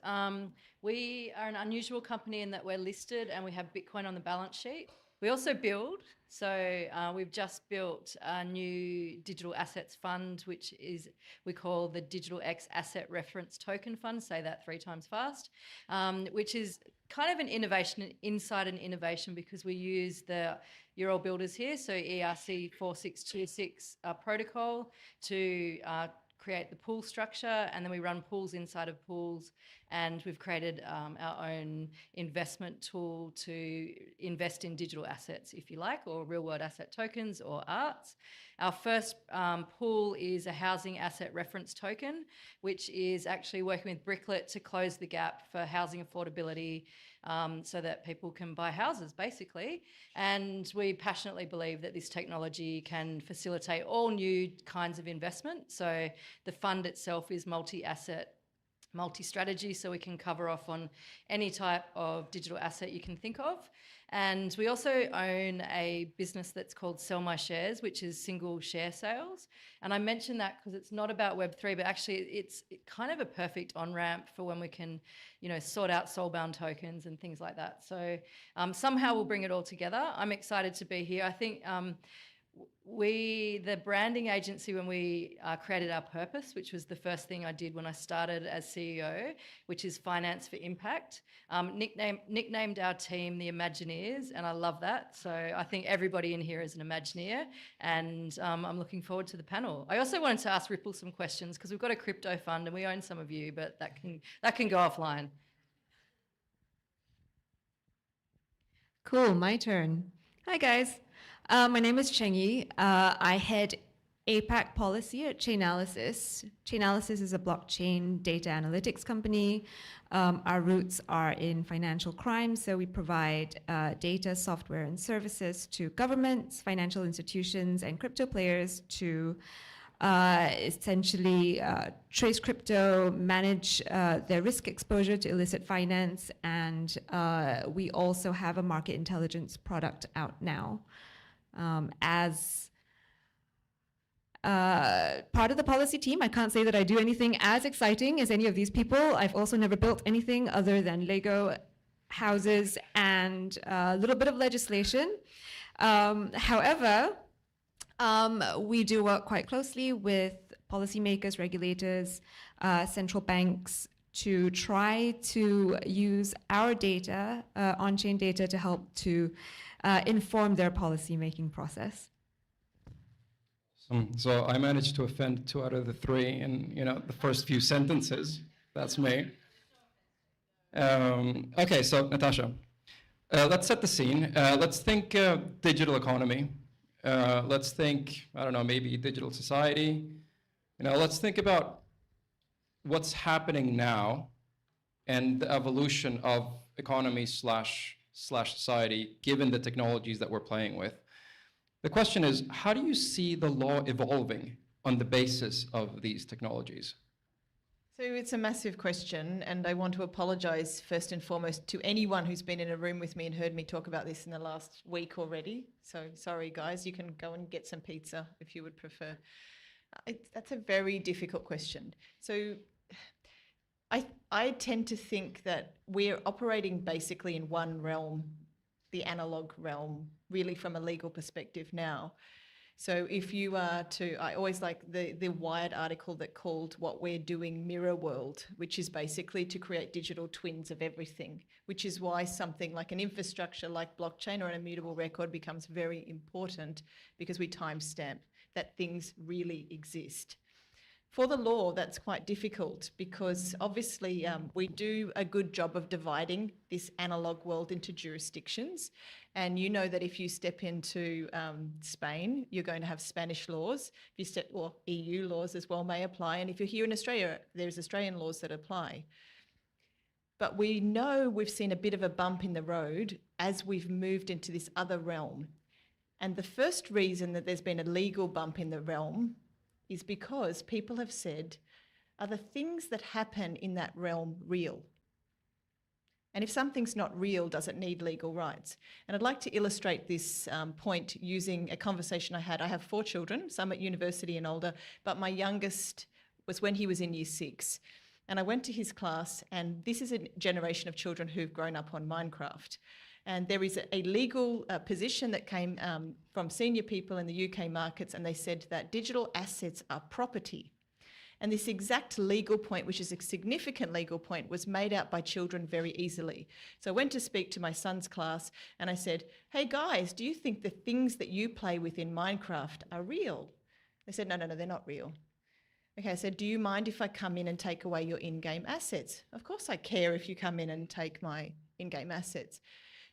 We are an unusual company in that we're listed and we have Bitcoin on the balance sheet. We also build, so we've just built a new digital assets fund, which is, we call the DigitalX Asset Reference Token Fund, say that 3 times fast, which is kind of an innovation inside an innovation, because we use the Euro builders here, so ERC 4626 protocol to create the pool structure, and then we run pools inside of pools, and we've created our own investment tool to invest in digital assets, if you like, or real world asset tokens or arts. Our first pool is a housing asset reference token, which is actually working with Bricklet to close the gap for housing affordability, so that people can buy houses, basically. And we passionately believe that this technology can facilitate all new kinds of investment. So the fund itself is multi-asset, multi-strategy, so we can cover off on any type of digital asset you can think of. And we also own a business that's called Sell My Shares, which is single share sales. And I mention that because it's not about Web3, but actually it's kind of a perfect on-ramp for when we can, sort out soul-bound tokens and things like that. So somehow we'll bring it all together. I'm excited to be here. I think the branding agency, when we created our purpose, which was the first thing I did when I started as CEO, which is Finance for Impact, nicknamed our team the Imagineers, and I love that. So I think everybody in here is an Imagineer, and I'm looking forward to the panel. I also wanted to ask Ripple some questions, because we've got a crypto fund and we own some of you, but that can go offline.
Cool, my turn. Hi guys. My name is Chengyi. I head APAC policy at Chainalysis. Chainalysis is a blockchain data analytics company. Our roots are in financial crime, so we provide data, software, and services to governments, financial institutions, and crypto players to essentially trace crypto, manage their risk exposure to illicit finance, and we also have a market intelligence product out now. As part of the policy team, I can't say that I do anything as exciting as any of these people. I've also never built anything other than Lego houses and a little bit of legislation. However, we do work quite closely with policymakers, regulators, central banks to try to use our data, on-chain data, to help to inform their policy-making process.
So I managed to offend 2 out of the 3 in the first few sentences. That's me. Okay, so Natasha, let's set the scene. Let's think digital economy. Let's think, I don't know, maybe digital society. Let's think about what's happening now and the evolution of economy slash society, given the technologies that we're playing with. The question is, how do you see the law evolving on the basis of these technologies?
So it's a massive question, and I want to apologise first and foremost to anyone who's been in a room with me and heard me talk about this in the last week already. So sorry, guys, you can go and get some pizza if you would prefer. That's a very difficult question. So I tend to think that we're operating basically in one realm, the analog realm, really from a legal perspective now. So if you are to, I always like the Wired article that called what we're doing mirror world, which is basically to create digital twins of everything, which is why something like an infrastructure like blockchain or an immutable record becomes very important, because we timestamp that things really exist. For the law, that's quite difficult because obviously we do a good job of dividing this analog world into jurisdictions. And you know that if you step into Spain, you're going to have Spanish laws. If you step, or EU laws as well may apply. And if you're here in Australia, there's Australian laws that apply. But we know we've seen a bit of a bump in the road as we've moved into this other realm. And the first reason that there's been a legal bump in the realm is because people have said, are the things that happen in that realm real? And if something's not real, does it need legal rights? And I'd like to illustrate this point using a conversation I had. I have 4 children, some at university and older, but my youngest was when he was in year 6. And I went to his class, and this is a generation of children who've grown up on Minecraft. And there is a legal position that came from senior people in the UK markets, and they said that digital assets are property. And this exact legal point, which is a significant legal point, was made out by children very easily. So I went to speak to my son's class, and I said, hey guys, do you think the things that you play with in Minecraft are real? They said, no, they're not real. Okay, I said, do you mind if I come in and take away your in-game assets? Of course I care if you come in and take my in-game assets.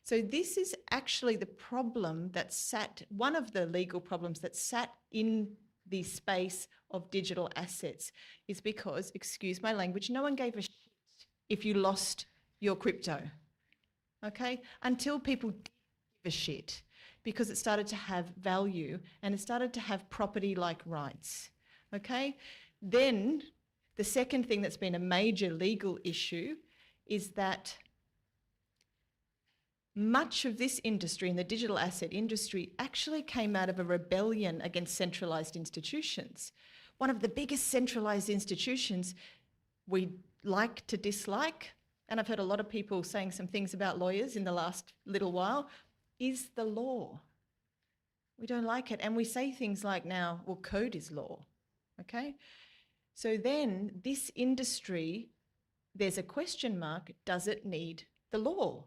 So this is actually the problem that sat, one of the legal problems that sat in the space of digital assets, is because, excuse my language, no one gave a shit if you lost your crypto, okay? Until people did give a shit, because it started to have value and it started to have property-like rights, okay? Then the second thing that's been a major legal issue is that much of this industry, in the digital asset industry, actually came out of a rebellion against centralised institutions. One of the biggest centralised institutions we like to dislike, and I've heard a lot of people saying some things about lawyers in the last little while, is the law. We don't like it. And we say things like now, well, code is law, okay? So then this industry, there's a question mark, does it need the law?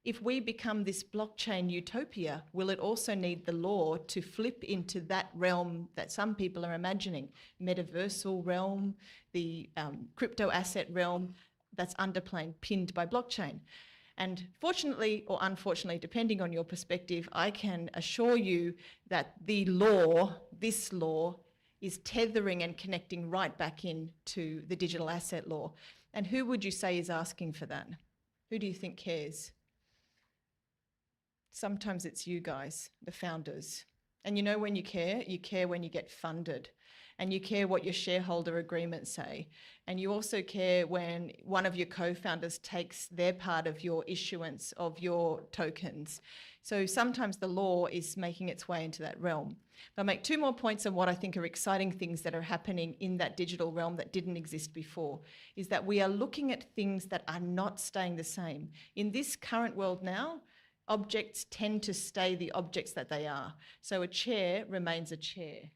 If we become this blockchain utopia, will it also need the law to flip into that realm that some people are imagining, metaversal realm, the crypto asset realm that's pinned by blockchain? And fortunately or unfortunately, depending on your perspective, I can assure you that the law, this law, is tethering and connecting right back into the digital asset law. And who would you say is asking for that? Who do you think cares? Sometimes it's you guys, the founders. And you know when you care when you get funded. And you care what your shareholder agreements say. And you also care when one of your co-founders takes their part of your issuance of your tokens. So sometimes the law is making its way into that realm. I'll make 2 more points on what I think are exciting things that are happening in that digital realm that didn't exist before, is that we are looking at things that are not staying the same. In this current world now, objects tend to stay the objects that they are. So a chair remains a chair.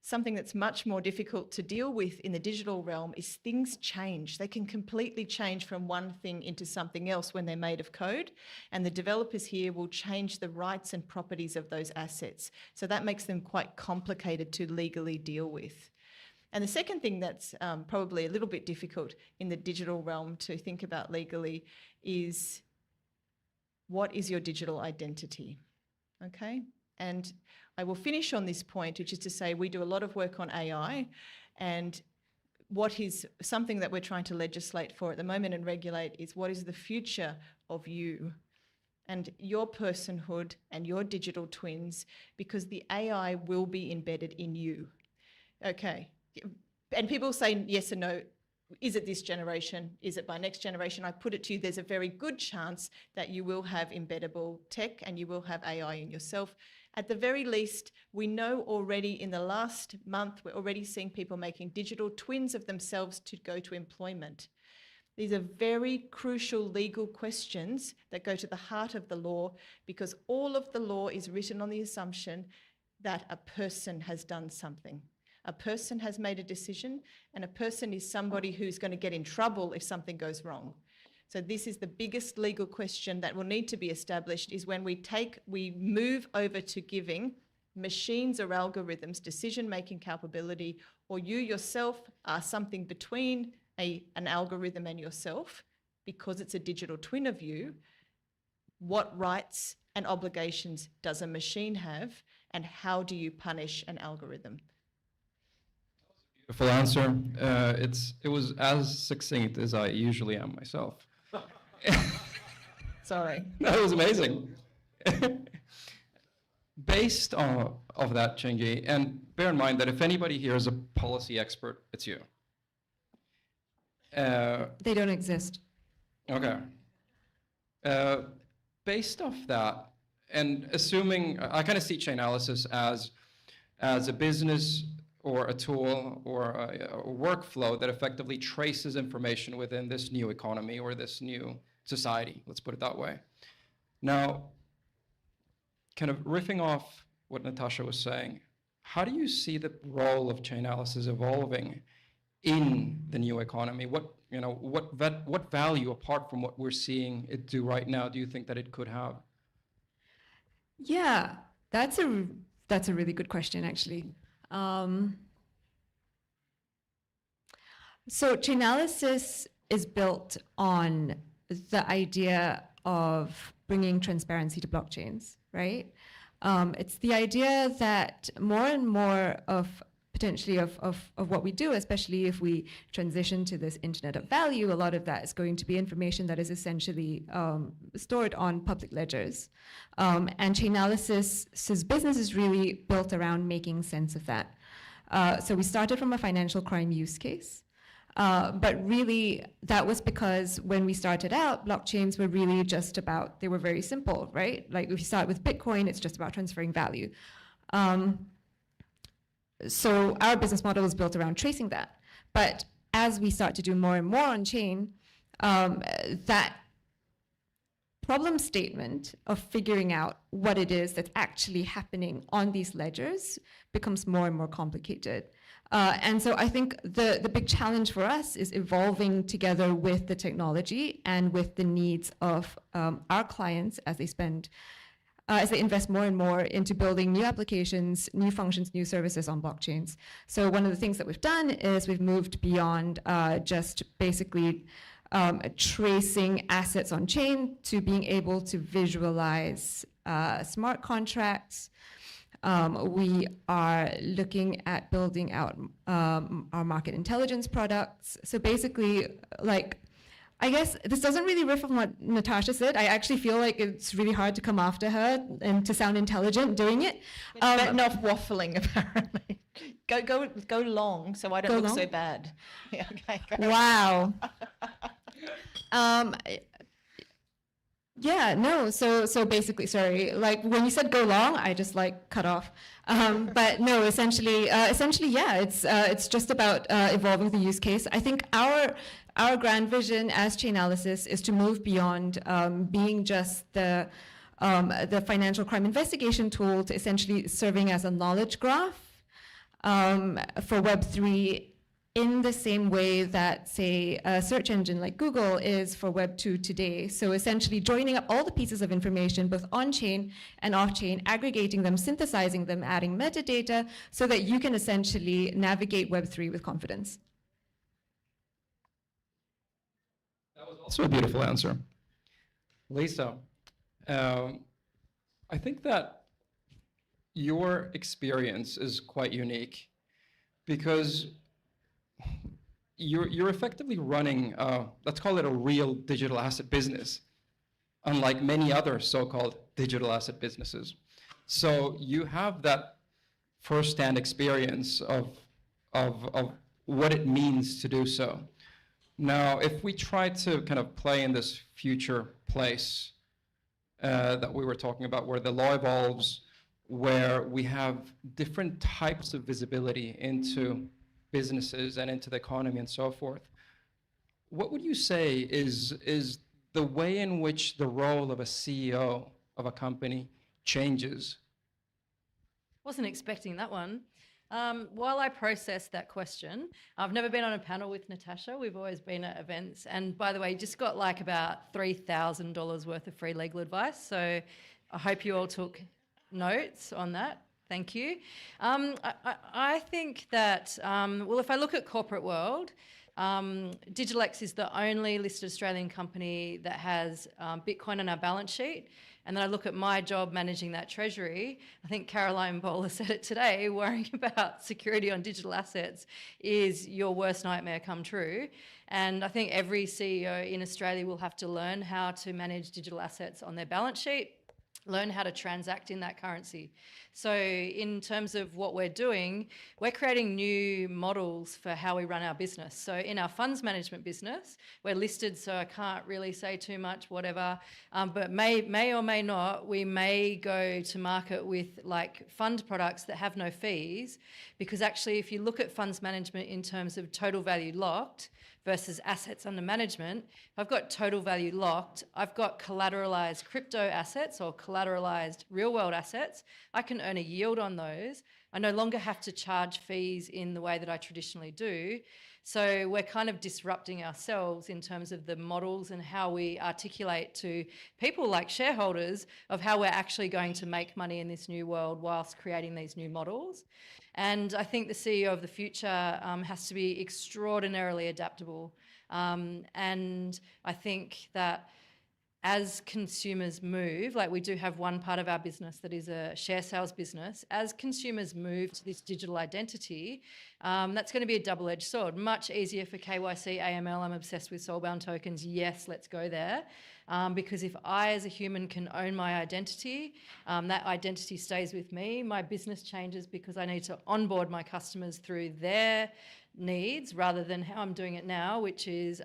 Something that's much more difficult to deal with in the digital realm is things change. They can completely change from one thing into something else when they're made of code, and the developers here will change the rights and properties of those assets. So that makes them quite complicated to legally deal with. And the second thing that's probably a little bit difficult in the digital realm to think about legally is, what is your digital identity? Okay? And I will finish on this point, which is to say we do a lot of work on AI, and what is something that we're trying to legislate for at the moment and regulate is what is the future of you and your personhood and your digital twins, because the AI will be embedded in you. Okay. And people say yes or no. Is it this generation? Is it by next generation? I put it to you, there's a very good chance that you will have embeddable tech and you will have AI in yourself. At the very least, we know already in the last month, we're already seeing people making digital twins of themselves to go to employment. These are very crucial legal questions that go to the heart of the law, because all of the law is written on the assumption that a person has done something. A person has made a decision, and a person is somebody who's going to get in trouble if something goes wrong. So this is the biggest legal question that will need to be established, is when we move over to giving machines or algorithms decision-making capability, or you yourself are something between an algorithm and yourself, because it's a digital twin of you. What rights and obligations does a machine have, and how do you punish an algorithm?
Beautiful answer. It was as succinct as I usually am myself.
Sorry.
That was amazing. Based on of that, Chengyi, and bear in mind that if anybody here is a policy expert, it's you.
They don't exist.
Okay. Based off that, and assuming, I kind of see Chainalysis as a business or a tool or a workflow that effectively traces information within this new economy or this new society, let's put it that way. Now, kind of riffing off what Natasha was saying, how do you see the role of Chainalysis evolving in the new economy? What value, apart from what we're seeing it do right now, do you think that it could have?
Yeah, that's a really good question, actually. So Chainalysis is built on the idea of bringing transparency to blockchains, right? It's the idea that more and more of potentially of what we do, especially if we transition to this internet of value, a lot of that is going to be information that is essentially stored on public ledgers. And Chainalysis's business is really built around making sense of that. So we started from a financial crime use case. But really, that was because when we started out, blockchains were really just about, they were very simple, right? Like if you start with Bitcoin, it's just about transferring value. So our business model is built around tracing that. But as we start to do more and more on chain, that problem statement of figuring out what it is that's actually happening on these ledgers becomes more and more complicated. And so I think the big challenge for us is evolving together with the technology and with the needs of our clients as they invest more and more into building new applications, new functions, new services on blockchains. So one of the things that we've done is we've moved beyond just basically tracing assets on chain to being able to visualize smart contracts. We are looking at building out our market intelligence products. So basically, like, I guess this doesn't really riff on what Natasha said. I actually feel like it's really hard to come after her and to sound intelligent doing it.
Enough waffling, apparently. Go long, so I don't look so bad. Yeah, okay.
Wow. Yeah, no, so basically, sorry, like when you said go long, I just like cut off. But no, essentially, yeah, it's just about evolving the use case. I think our grand vision as Chainalysis is to move beyond being just the financial crime investigation tool to essentially serving as a knowledge graph for Web3 in the same way that, say, a search engine like Google is for Web 2 today. So essentially joining up all the pieces of information, both on-chain and off-chain, aggregating them, synthesizing them, adding metadata, so that you can essentially navigate Web 3 with confidence.
That was also a beautiful answer. Lisa, I think that your experience is quite unique because you're effectively running, let's call it a real digital asset business, unlike many other so-called digital asset businesses. So you have that first-hand experience of of what it means to do so. Now, if we try to kind of play in this future place that we were talking about, where the law evolves, where we have different types of visibility into businesses and into the economy and so forth, what would you say is the way in which the role of a CEO of a company changes?
Wasn't expecting that one. While I process that question, I've never been on a panel with Natasha. We've always been at events. And by the way, just got like about $3,000 worth of free legal advice. So I hope you all took notes on that. Thank you. I think that, well, if I look at corporate world, DigitalX is the only listed Australian company that has Bitcoin on our balance sheet. And then I look at my job managing that treasury. I think Caroline Bowler said it today, worrying about security on digital assets is your worst nightmare come true. And I think every CEO in Australia will have to learn how to manage digital assets on their balance sheet, learn how to transact in that currency. So in terms of what we're doing, we're creating new models for how we run our business. So in our funds management business, we're listed, so I can't really say too much, whatever, but may or may not, we may go to market with like fund products that have no fees, because actually if you look at funds management in terms of total value locked versus assets under management, if I've got total value locked, I've got collateralized crypto assets or collateralized real world assets. I can earn a yield on those. I no longer have to charge fees in the way that I traditionally do. So we're kind of disrupting ourselves in terms of the models and how we articulate to people like shareholders of how we're actually going to make money in this new world whilst creating these new models. And I think the CEO of the future has to be extraordinarily adaptable. And I think that as consumers move, like we do have one part of our business that is a share sales business, as consumers move to this digital identity, that's going to be a double-edged sword. Much easier for KYC, AML, I'm obsessed with soulbound tokens, yes, let's go there. Because if I as a human can own my identity, that identity stays with me, my business changes because I need to onboard my customers through their needs rather than how I'm doing it now, which is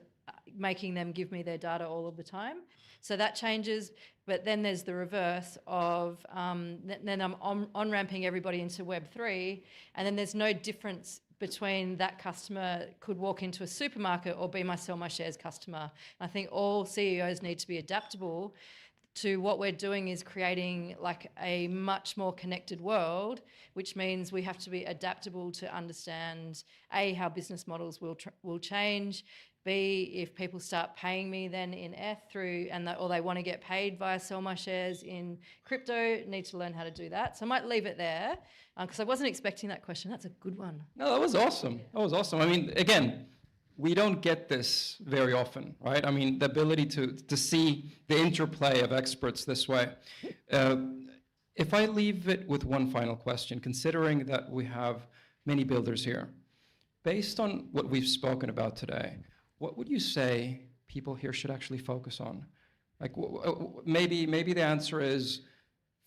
making them give me their data all of the time. So that changes, but then there's the reverse of, then I'm on-ramping everybody into Web3, and then there's no difference between that customer could walk into a supermarket or be my sell my shares customer. I think all CEOs need to be adaptable to what we're doing is creating like a much more connected world, which means we have to be adaptable to understand A, how business models will change, B, if people start paying me then in through, or they want to get paid via sell my shares in crypto, need to learn how to do that. So I might leave it there because I wasn't expecting that question. That's a good one.
No, that was awesome. That was awesome. I mean, again, we don't get this very often, right? I mean, the ability to see the interplay of experts this way. If I leave it with one final question, considering that we have many builders here, based on what we've spoken about today, what would you say people here should actually focus on? Like maybe the answer is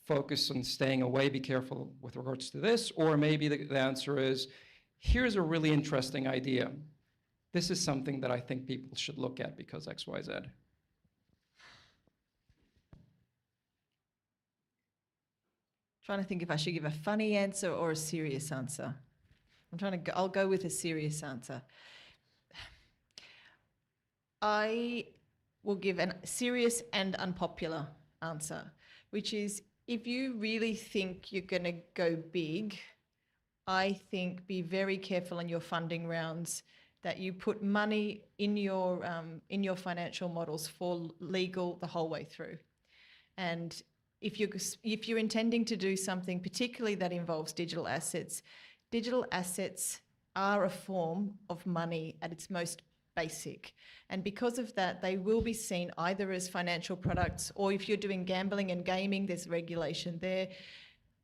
focus on staying away, be careful with regards to this, or maybe the answer is, here's a really interesting idea. This is something that I think people should look at because X, Y, Z.
Trying to think if I should give a funny answer or a serious answer. I'll go with a serious answer. I will give a serious and unpopular answer, which is if you really think you're going to go big, I think be very careful in your funding rounds that you put money in your financial models for legal the whole way through. And if you're intending to do something particularly that involves digital assets are a form of money at its most basic. And because of that, they will be seen either as financial products, or if you're doing gambling and gaming, there's regulation there.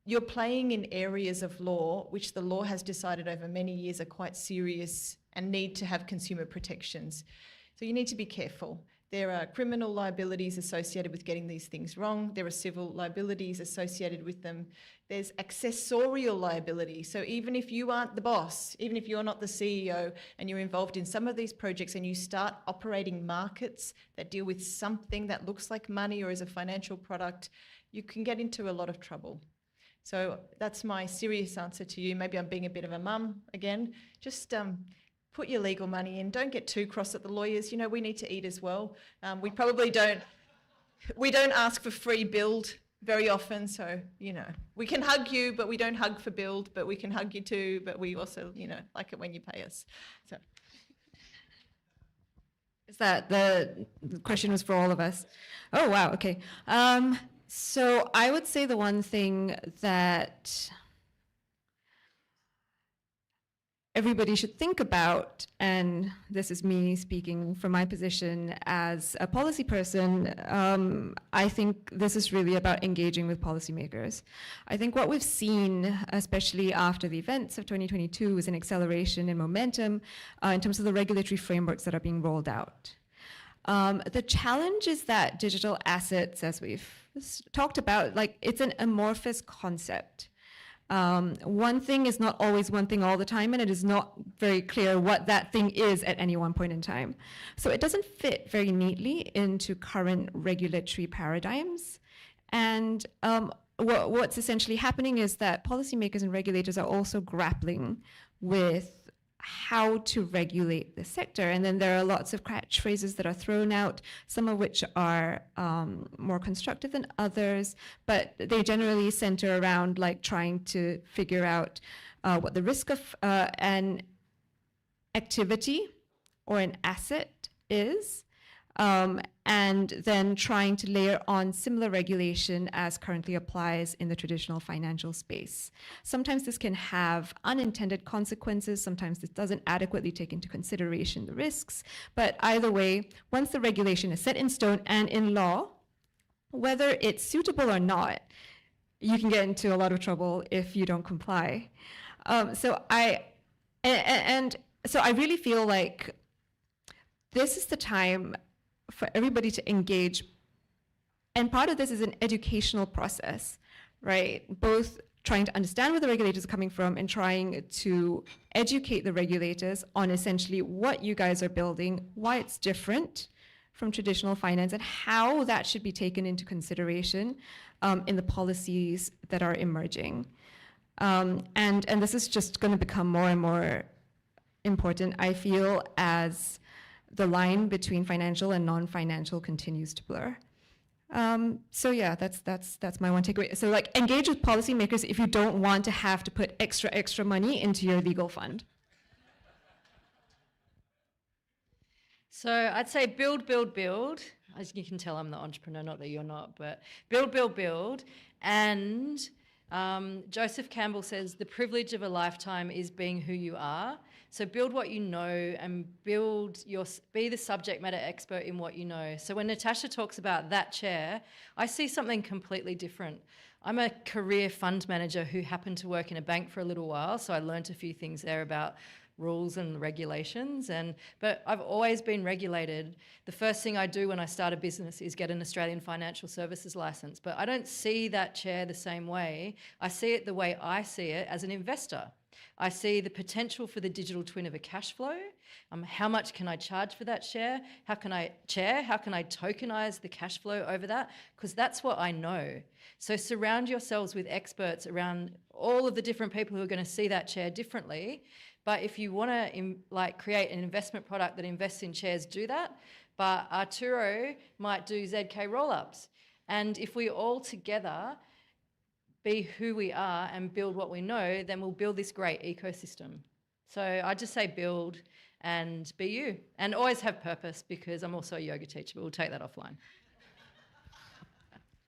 You're playing in areas of law which the law has decided over many years are quite serious and need to have consumer protections. So you need to be careful. There are criminal liabilities associated with getting these things wrong. There are civil liabilities associated with them. There's accessorial liability. So even if you aren't the boss, even if you're not the CEO and you're involved in some of these projects and you start operating markets that deal with something that looks like money or is a financial product, you can get into a lot of trouble. So that's my serious answer to you. Maybe I'm being a bit of a mum again. Just put your legal money in. Don't get too cross at the lawyers. You know, we need to eat as well. We probably don't ask for free build very often. So, you know, we can hug you, but we don't hug for build, but we can hug you too. But we also, you know, like it when you pay us. So.
Is that the question was for all of us? Oh, wow. Okay. So I would say the one thing that everybody should think about, and this is me speaking from my position as a policy person, I think this is really about engaging with policymakers. I think what we've seen, especially after the events of 2022, is an acceleration in momentum in terms of the regulatory frameworks that are being rolled out. The challenge is that digital assets, as we've talked about, like, it's an amorphous concept. One thing is not always one thing all the time, and it is not very clear what that thing is at any one point in time. So it doesn't fit very neatly into current regulatory paradigms. And what's essentially happening is that policymakers and regulators are also grappling with how to regulate the sector. And then there are lots of catchphrases that are thrown out, some of which are more constructive than others, but they generally center around like trying to figure out what the risk of an activity or an asset is, and then trying to layer on similar regulation as currently applies in the traditional financial space. Sometimes this can have unintended consequences, sometimes this doesn't adequately take into consideration the risks, but either way, once the regulation is set in stone and in law, whether it's suitable or not, you can get into a lot of trouble if you don't comply. So I really feel like this is the time for everybody to engage. And part of this is an educational process, right? Both trying to understand where the regulators are coming from and trying to educate the regulators on essentially what you guys are building, why it's different from traditional finance, and how that should be taken into consideration in the policies that are emerging. And this is just going to become more and more important, I feel, as the line between financial and non-financial continues to blur. So yeah, that's my one takeaway. So like, engage with policymakers if you don't want to have to put extra money into your legal fund.
So I'd say build, build, build. As you can tell, I'm the entrepreneur, not that you're not, but build, build, build. And Joseph Campbell says, the privilege of a lifetime is being who you are. So build what you know and be the subject matter expert in what you know. So when Natasha talks about that chair, I see something completely different. I'm a career fund manager who happened to work in a bank for a little while, so I learnt a few things there about rules and regulations, but I've always been regulated. The first thing I do when I start a business is get an Australian financial services license, but I don't see that chair the same way. I see it the way I see it as an investor. I see the potential for the digital twin of a cash flow. How much can I charge for that share? How can I tokenize the cash flow over that? Because that's what I know. So surround yourselves with experts around all of the different people who are going to see that chair differently. But if you want to create an investment product that invests in shares, do that. But Arturo might do ZK roll-ups. And if we all together be who we are and build what we know, then we'll build this great ecosystem. So I just say build and be you. And always have purpose, because I'm also a yoga teacher, but we'll take that offline.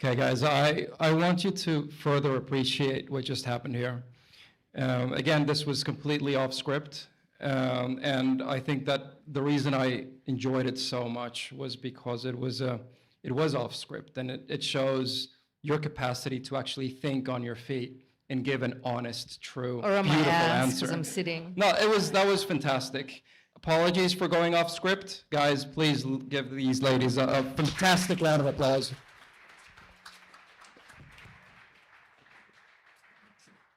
Okay, guys, I want you to further appreciate what just happened here. Again, this was completely off script. And I think that the reason I enjoyed it so much was because it was off script, and it shows your capacity to actually think on your feet and give an honest, true,
or on
beautiful
my ass,
answer.
because I'm sitting.
No, that was fantastic. Apologies for going off script. Guys, please give these ladies a fantastic round of applause.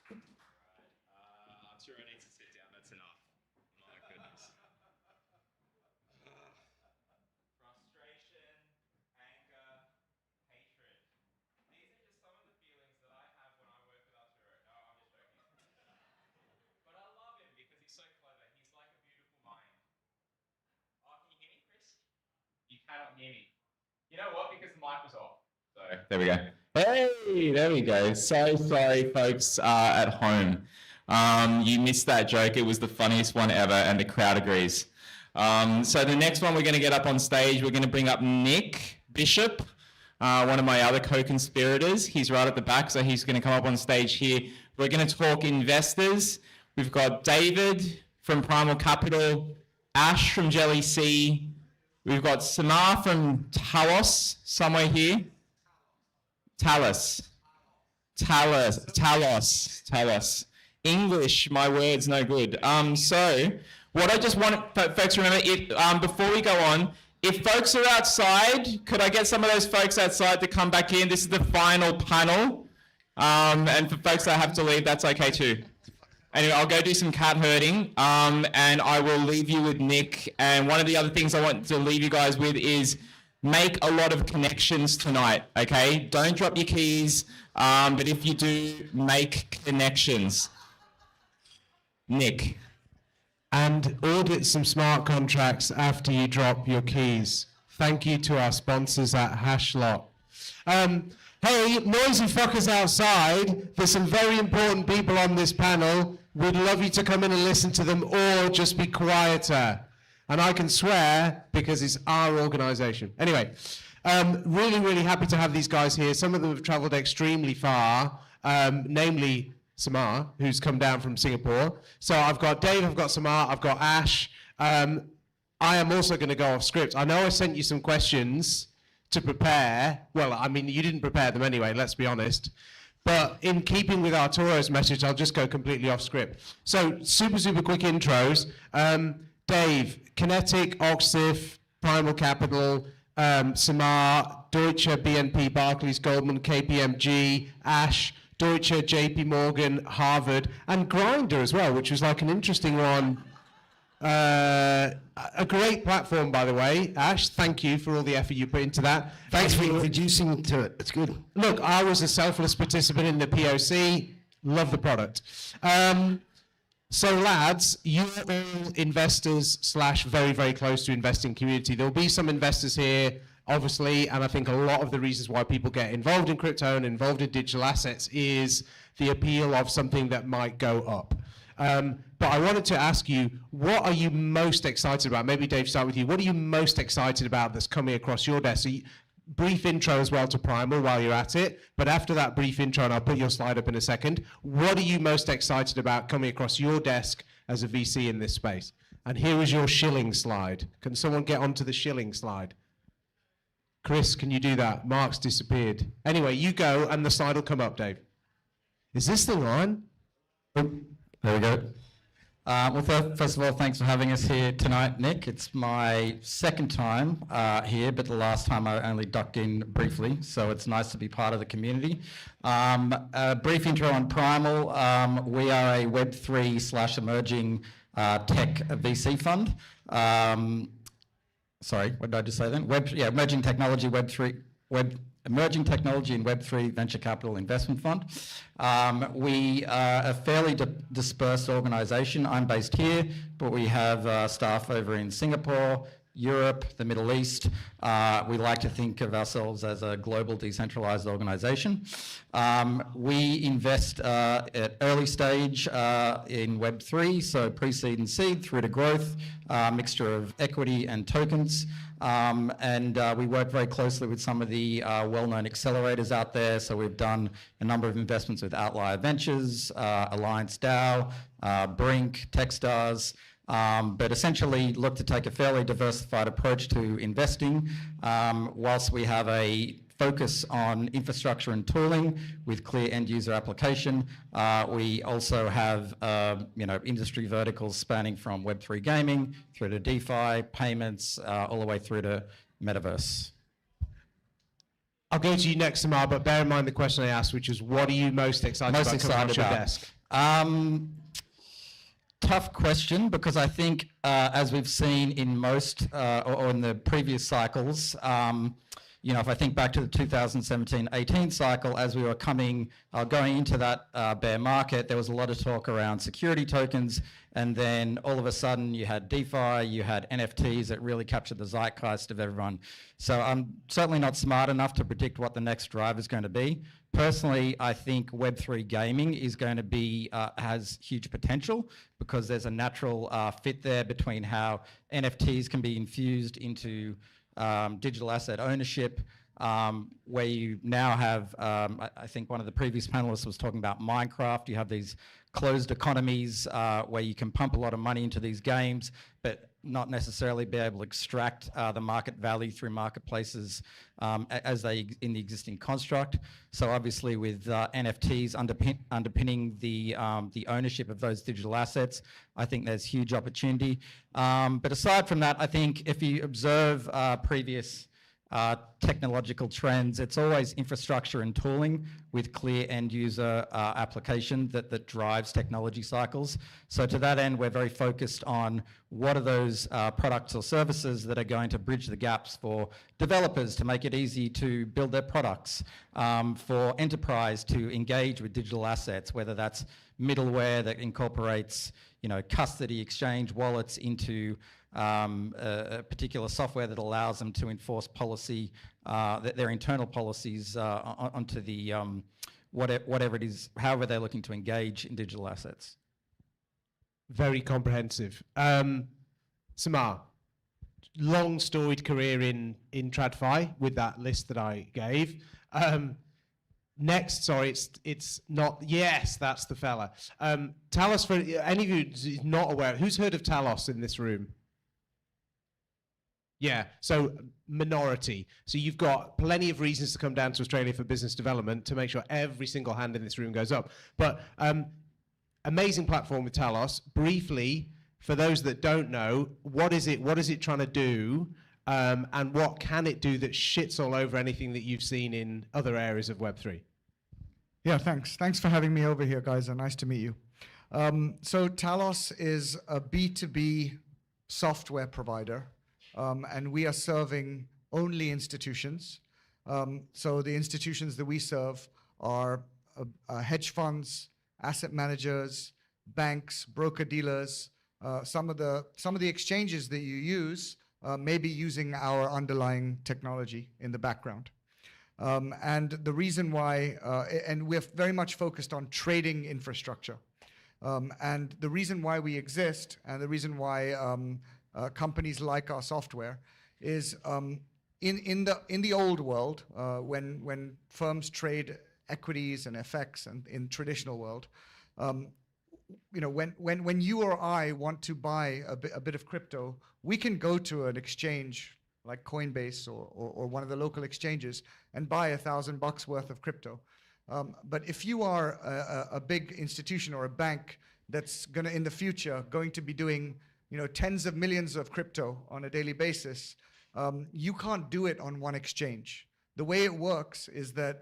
I'm sure I need to sit down. That's enough. My goodness. Frustration, anger, hatred. These are just some of the feelings that I have when I work with Arturo. No, I'm just joking. But I love him because he's so clever. He's like a beautiful mind. Oh, can you hear me, Chris? You cannot hear me. You know what? Because the mic was off. So there we go. Hey, there we go. So sorry, folks at home. You missed that joke. It was the funniest one ever, and the crowd agrees. So the next one we're going to get up on stage, we're going to bring up Nick Bishop, one of my other co-conspirators. He's right at the back, so he's going to come up on stage here. We're going to talk investors. We've got David from Primal Capital, Ash from JellyC. We've got Samar from Talos, somewhere here. Talos. English, my word's no good. So what I just want folks to remember, before we go on, if folks are outside, could I get some of those folks outside to come back in? This is the final panel. And for folks that have to leave, that's okay too. Anyway, I'll go do some cat herding, and I will leave you with Nick. And one of the other things I want to leave you guys with is make a lot of connections tonight, okay? Don't drop your keys, but if you do, make connections. Nick.
And audit some smart contracts after you drop your keys. Thank you to our sponsors at Hashlot. Hey, noisy fuckers outside, there's some very important people on this panel. We'd love you to come in and listen to them, or just be quieter. And I can swear because it's our organization. Anyway, really, really happy to have these guys here. Some of them have traveled extremely far, namely Samar, who's come down from Singapore. So I've got Dave, I've got Samar, I've got Ash. I am also going to go off script. I know I sent you some questions to prepare. Well, I mean, you didn't prepare them anyway, let's be honest. But in keeping with Arturo's message, I'll just go completely off script. So super, super quick intros. Dave, Kinetic, Oxif, Primal Capital, Samar, Deutsche, BNP, Barclays, Goldman, KPMG, Ash, Deutsche, JP Morgan, Harvard, and Grindr as well, which was like an interesting one. A great platform, by the way. Ash, thank you for all the effort you put into that.
Thanks for introducing to it. It's good.
Look, I was a selfless participant in the POC. Love the product. So lads, you're all investors / very, very close to investing community. There'll be some investors here, obviously, and I think a lot of the reasons why people get involved in crypto and involved in digital assets is the appeal of something that might go up. But I wanted to ask you, what are you most excited about? Maybe Dave, start with you. What are you most excited about that's coming across your desk? So brief intro as well to Primal while you're at it, but after that brief intro, and I'll put your slide up in a second, what are you most excited about coming across your desk as a VC in this space? And here is your shilling slide. Can someone get onto the shilling slide? Chris, can you do that? Mark's disappeared. Anyway, you go, and the slide will come up, Dave. Is this thing on?
There we go. Well, first of all, thanks for having us here tonight, Nick. It's my second time here, but the last time I only ducked in briefly, so it's nice to be part of the community. A brief intro on Primal. We are a Web3 / emerging tech VC fund. Sorry, what did I just say then? Emerging technology, Emerging Technology and Web3 Venture Capital Investment Fund. We are a fairly dispersed organization. I'm based here, but we have staff over in Singapore, Europe, the Middle East. We like to think of ourselves as a global decentralized organization. We invest at early stage in Web3, so pre-seed and seed through to growth, mixture of equity and tokens. And we work very closely with some of the well-known accelerators out there. So we've done a number of investments with Outlier Ventures, Alliance DAO, Brink, Techstars, but essentially look to take a fairly diversified approach to investing, whilst we have a focus on infrastructure and tooling with clear end user application. We also have industry verticals spanning from Web3 gaming through to DeFi, payments, all the way through to metaverse.
I'll go to you next, Samar, but bear in mind the question I asked, which is what are you most excited about coming off your desk?
Tough question, because I think as we've seen in most or in the previous cycles, if I think back to the 2017-18 cycle, as we were going into that bear market, there was a lot of talk around security tokens, and then all of a sudden you had DeFi, you had NFTs that really captured the zeitgeist of everyone. So I'm certainly not smart enough to predict what the next drive is going to be. Personally, I think Web3 gaming is going to be, has huge potential, because there's a natural fit there between how NFTs can be infused into digital asset ownership, where you now have, I think one of the previous panelists was talking about Minecraft. You have these closed economies where you can pump a lot of money into these games, but not necessarily be able to extract the market value through marketplaces as they in the existing construct. So obviously with NFTs underpinning the ownership of those digital assets, I think there's huge opportunity. But aside from that, I think if you observe previous technological trends, it's always infrastructure and tooling with clear end user application that drives technology cycles. So to that end, we're very focused on what are those products or services that are going to bridge the gaps for developers to make it easy to build their products, for enterprise to engage with digital assets, whether that's middleware that incorporates custody, exchange, wallets into a particular software that allows them to enforce policy, their internal policies onto the whatever it is, however they're looking to engage in digital assets.
Very comprehensive. Samar, long storied career in TradFi with that list that I gave. Next, sorry, it's not, yes, that's the fella. Talos, for any of you who's not aware, who's heard of Talos in this room? Yeah, so minority. So you've got plenty of reasons to come down to Australia for business development to make sure every single hand in this room goes up. But amazing platform with Talos. Briefly, for those that don't know, what is it trying to do? And what can it do that shits all over anything that you've seen in other areas of Web3?
Yeah, thanks. Thanks for having me over here, guys, and nice to meet you. So Talos is a B2B software provider, and we are serving only institutions. So the institutions that we serve are hedge funds, asset managers, banks, broker-dealers, some of the exchanges that you use maybe using our underlying technology in the background. And the reason why, and we're very much focused on trading infrastructure. And the reason why we exist, and the reason why companies like our software is in the old world, when firms trade equities and FX and in traditional world, when you or I want to buy a bit of crypto, we can go to an exchange like Coinbase or one of the local exchanges and buy $1,000 worth of crypto. But if you are a big institution or a bank that's going to, in the future, going to be doing tens of millions of crypto on a daily basis, you can't do it on one exchange. The way it works is that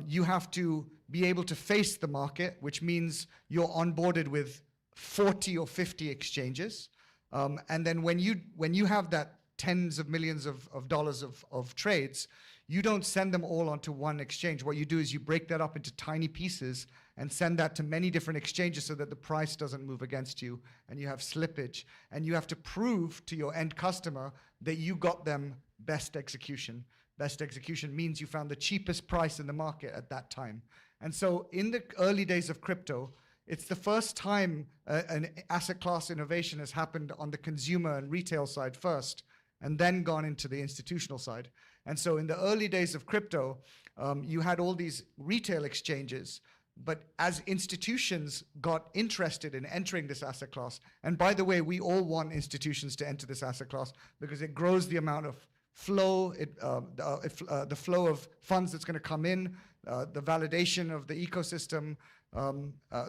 you have to be able to face the market, which means you're onboarded with 40 or 50 exchanges. And then when you have that tens of millions of dollars of trades, you don't send them all onto one exchange. What you do is you break that up into tiny pieces and send that to many different exchanges so that the price doesn't move against you and you have slippage. And you have to prove to your end customer that you got them best execution. Best execution means you found the cheapest price in the market at that time. And so in the early days of crypto, it's the first time an asset class innovation has happened on the consumer and retail side first, and then gone into the institutional side. And so in the early days of crypto, you had all these retail exchanges, but as institutions got interested in entering this asset class, and by the way, we all want institutions to enter this asset class because it grows the amount of flow, the flow of funds that's going to come in, the validation of the ecosystem.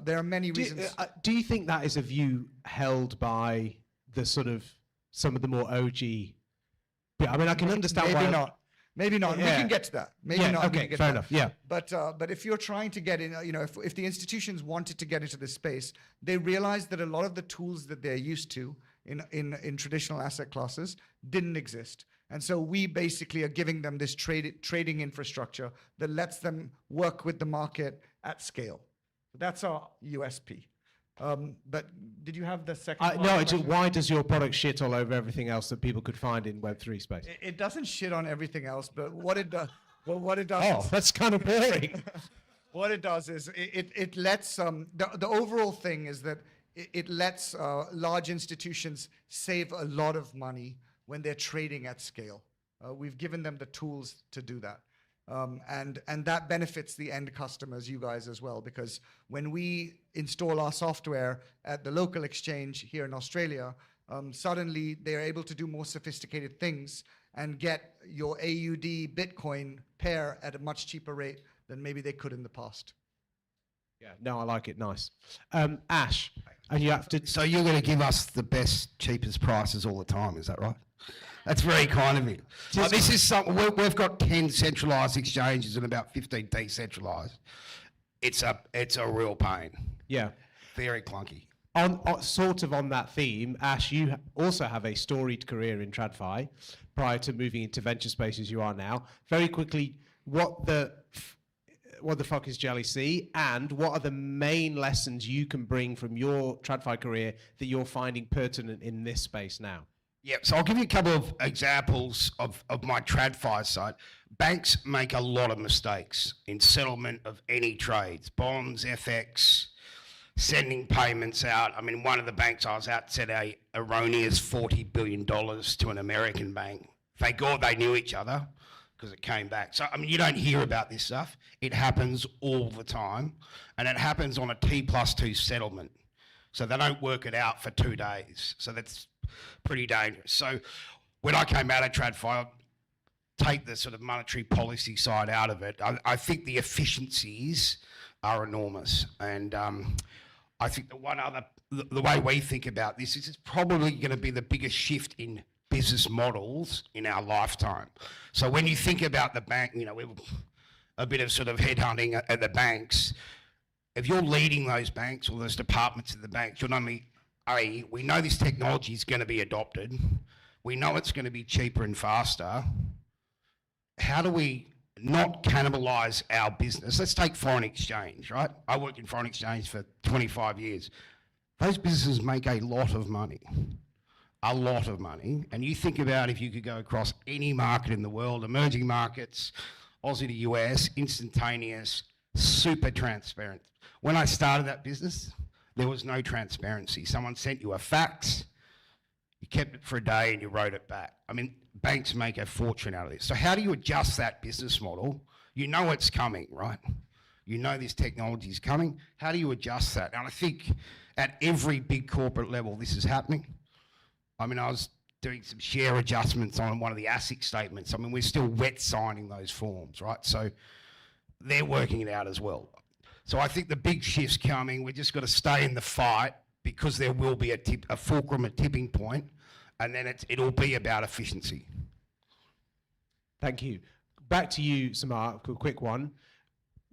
There are many reasons.
Do you think that is a view held by the sort of some of the more OG? I mean, I can understand
maybe
why.
not. Maybe not.
Yeah.
We can get to that. Maybe
Yeah,
not. we
okay,
can get
fair
to that.
enough, yeah.
But if you're trying to get in, if the institutions wanted to get into this space, they realized that a lot of the tools that they're used to in traditional asset classes didn't exist. And so we basically are giving them this trading infrastructure that lets them work with the market at scale. That's our USP. But did you have the second part?
No, why does your product shit all over everything else that people could find in Web3 space?
It doesn't shit on everything else, but what it does,
Oh, that's kind of boring.
what it does is it lets the overall thing is that it lets large institutions save a lot of money when they're trading at scale. We've given them the tools to do that. And that benefits the end customers, you guys as well, because when we install our software at the local exchange here in Australia, suddenly they're able to do more sophisticated things and get your AUD Bitcoin pair at a much cheaper rate than maybe they could in the past.
Yeah, no, I like it. Nice. Ash, and you have to.
So you're going to give us the best, cheapest prices all the time, is that right? That's very kind of you. This is something, we've got 10 centralised exchanges and about 15 decentralised. It's a real pain.
Yeah.
Very clunky.
Sort of on that theme, Ash, you also have a storied career in TradFi prior to moving into venture space as you are now. Very quickly, what the fuck is JellyC, and what are the main lessons you can bring from your TradFi career that you're finding pertinent in this space now?
Yeah, so I'll give you a couple of examples of my TradFi side. Banks make a lot of mistakes in settlement of any trades, bonds, FX, sending payments out. I mean, one of the banks I was at sent a erroneous $40 billion to an American bank. Thank God they knew each other because it came back. So, I mean, you don't hear about this stuff. It happens all the time, and it happens on a T+2 settlement. So they don't work it out for 2 days. So that's pretty dangerous. So when I came out of TradFi, take the sort of monetary policy side out of it, I think the efficiencies are enormous. And I think the way we think about this is it's probably going to be the biggest shift in business models in our lifetime. So when you think about the bank, we have a bit of sort of headhunting at the banks. If you're leading those banks or those departments of the banks, you'll know we know this technology is going to be adopted. We know it's going to be cheaper and faster. How do we not cannibalize our business? Let's take foreign exchange, right? I worked in foreign exchange for 25 years. Those businesses make a lot of money. A lot of money. And you think about if you could go across any market in the world, emerging markets, Aussie to US, instantaneous, super transparent. When I started that business, there was no transparency. Someone sent you a fax, you kept it for a day and you wrote it back. I mean, banks make a fortune out of this. So how do you adjust that business model? You know it's coming, right? You know this technology is coming. How do you adjust that? And I think at every big corporate level, this is happening. I mean, I was doing some share adjustments on one of the ASIC statements. I mean, we're still wet signing those forms, right? So they're working it out as well. So I think the big shift's coming. We just got to stay in the fight because there will be a fulcrum, a tipping point, and then it'll be about efficiency.
Thank you. Back to you, Samar, a quick one.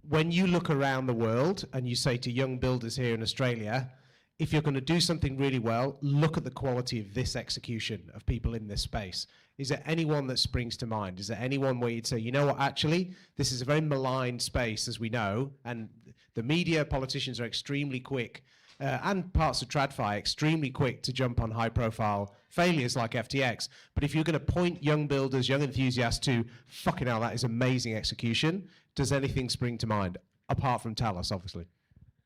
When you look around the world and you say to young builders here in Australia, if you're going to do something really well, look at the quality of this execution of people in this space. Is there anyone that springs to mind? Is there anyone where you'd say, you know what, actually, this is a very maligned space, as we know, and the media, politicians are extremely quick, and parts of TradFi, extremely quick to jump on high-profile failures like FTX. But if you're going to point young builders, young enthusiasts to, fucking hell, that is amazing execution, does anything spring to mind, apart from Talos, obviously?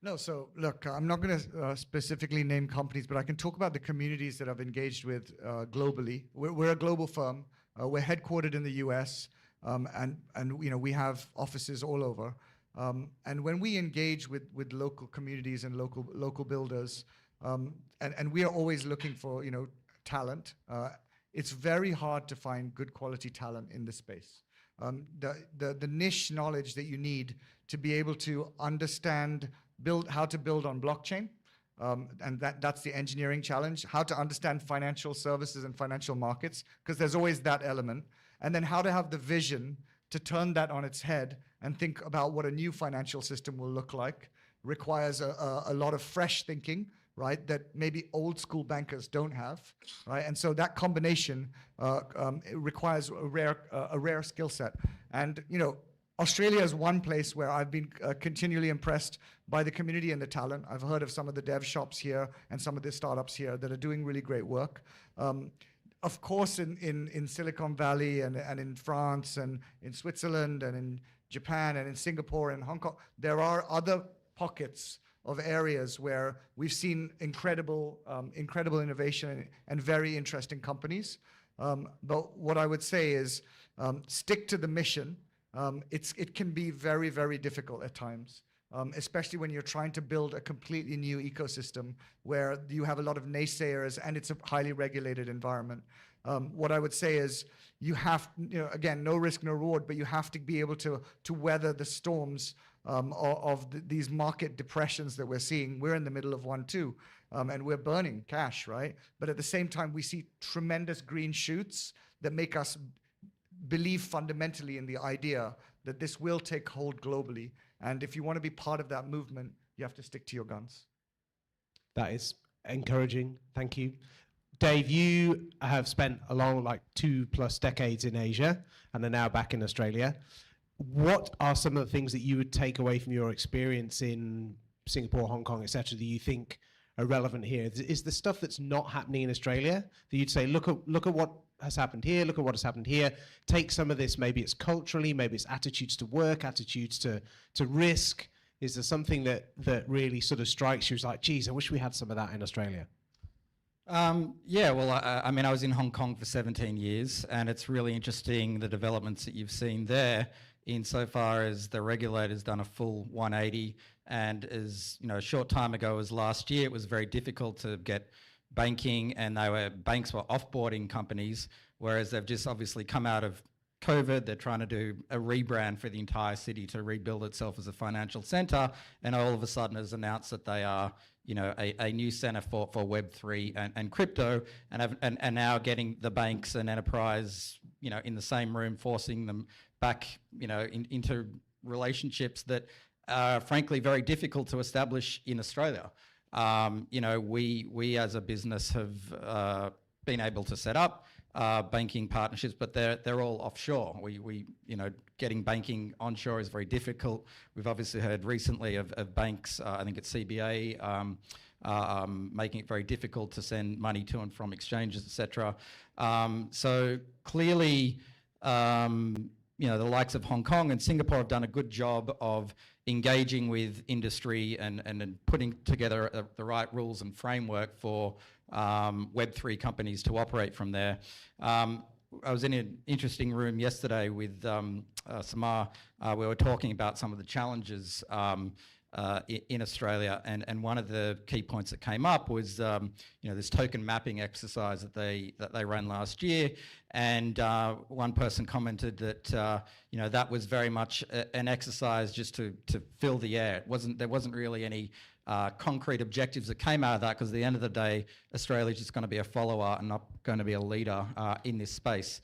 No, so look, I'm not going to specifically name companies, but I can talk about the communities that I've engaged with globally. We're a global firm. We're headquartered in the US, and we have offices all over. And when we engage with local communities and local builders, and we are always looking for talent it's very hard to find good quality talent in this space. The niche knowledge that you need to be able to understand, how to build on blockchain, and that's the engineering challenge, how to understand financial services and financial markets, because there's always that element, and then how to have the vision to turn that on its head and think about what a new financial system will look like, requires a lot of fresh thinking, right, that maybe old school bankers don't have, right? And so that combination it requires a rare skill set. And, you know, Australia is one place where I've been continually impressed by the community and the talent. I've heard of some of the dev shops here and some of the startups here that are doing really great work. Of course, in Silicon Valley and in France and in Switzerland and in Japan and in Singapore and Hong Kong, there are other pockets of areas where we've seen incredible innovation and very interesting companies. But what I would say is stick to the mission. It can be very, very difficult at times, especially when you're trying to build a completely new ecosystem where you have a lot of naysayers and it's a highly regulated environment. What I would say is you have, you know, again, no risk, no reward, but you have to be able to weather the storms of these market depressions that we're seeing. We're in the middle of one too, and we're burning cash, right? But at the same time, we see tremendous green shoots that make us believe fundamentally in the idea that this will take hold globally. And if you want to be part of that movement, you have to stick to your guns.
That is encouraging. Thank you. Dave, you have spent a long, like 2+ decades in Asia and are now back in Australia. What are some of the things that you would take away from your experience in Singapore, Hong Kong, etc., that you think are relevant here? Is the stuff that's not happening in Australia that you'd say, look at what has happened here, look at what has happened here, take some of this, maybe it's culturally, maybe it's attitudes to work, attitudes to risk. Is there something that really sort of strikes you as like, geez, I wish we had some of that in Australia?
Yeah, well, I mean, I was in Hong Kong for 17 years, and it's really interesting the developments that you've seen there insofar as the regulator's done a full 180, and as you know, a short time ago, as last year, it was very difficult to get banking, and banks were offboarding companies, whereas they've just obviously come out of COVID. They're trying to do a rebrand for the entire city to rebuild itself as a financial centre, and all of a sudden has announced that they are, you know, a new centre for Web3 and crypto, and now getting the banks and enterprise, you know, in the same room, forcing them back, you know, into relationships that are frankly very difficult to establish in Australia. You know, we as a business have been able to set up banking partnerships, but they're all offshore. We you know, getting banking onshore is very difficult. We've obviously heard recently of banks, I think it's CBA, making it very difficult to send money to and from exchanges, etc. So clearly, you know, the likes of Hong Kong and Singapore have done a good job of engaging with industry and putting together the right rules and framework for Web3 companies to operate from there. I was in an interesting room yesterday with Samar. We were talking about some of the challenges in Australia, and one of the key points that came up was you know, this token mapping exercise that they ran last year, and one person commented that you know, that was very much an exercise just to fill the air. There wasn't really any concrete objectives that came out of that, because at the end of the day, Australia's just going to be a follower and not going to be a leader in this space.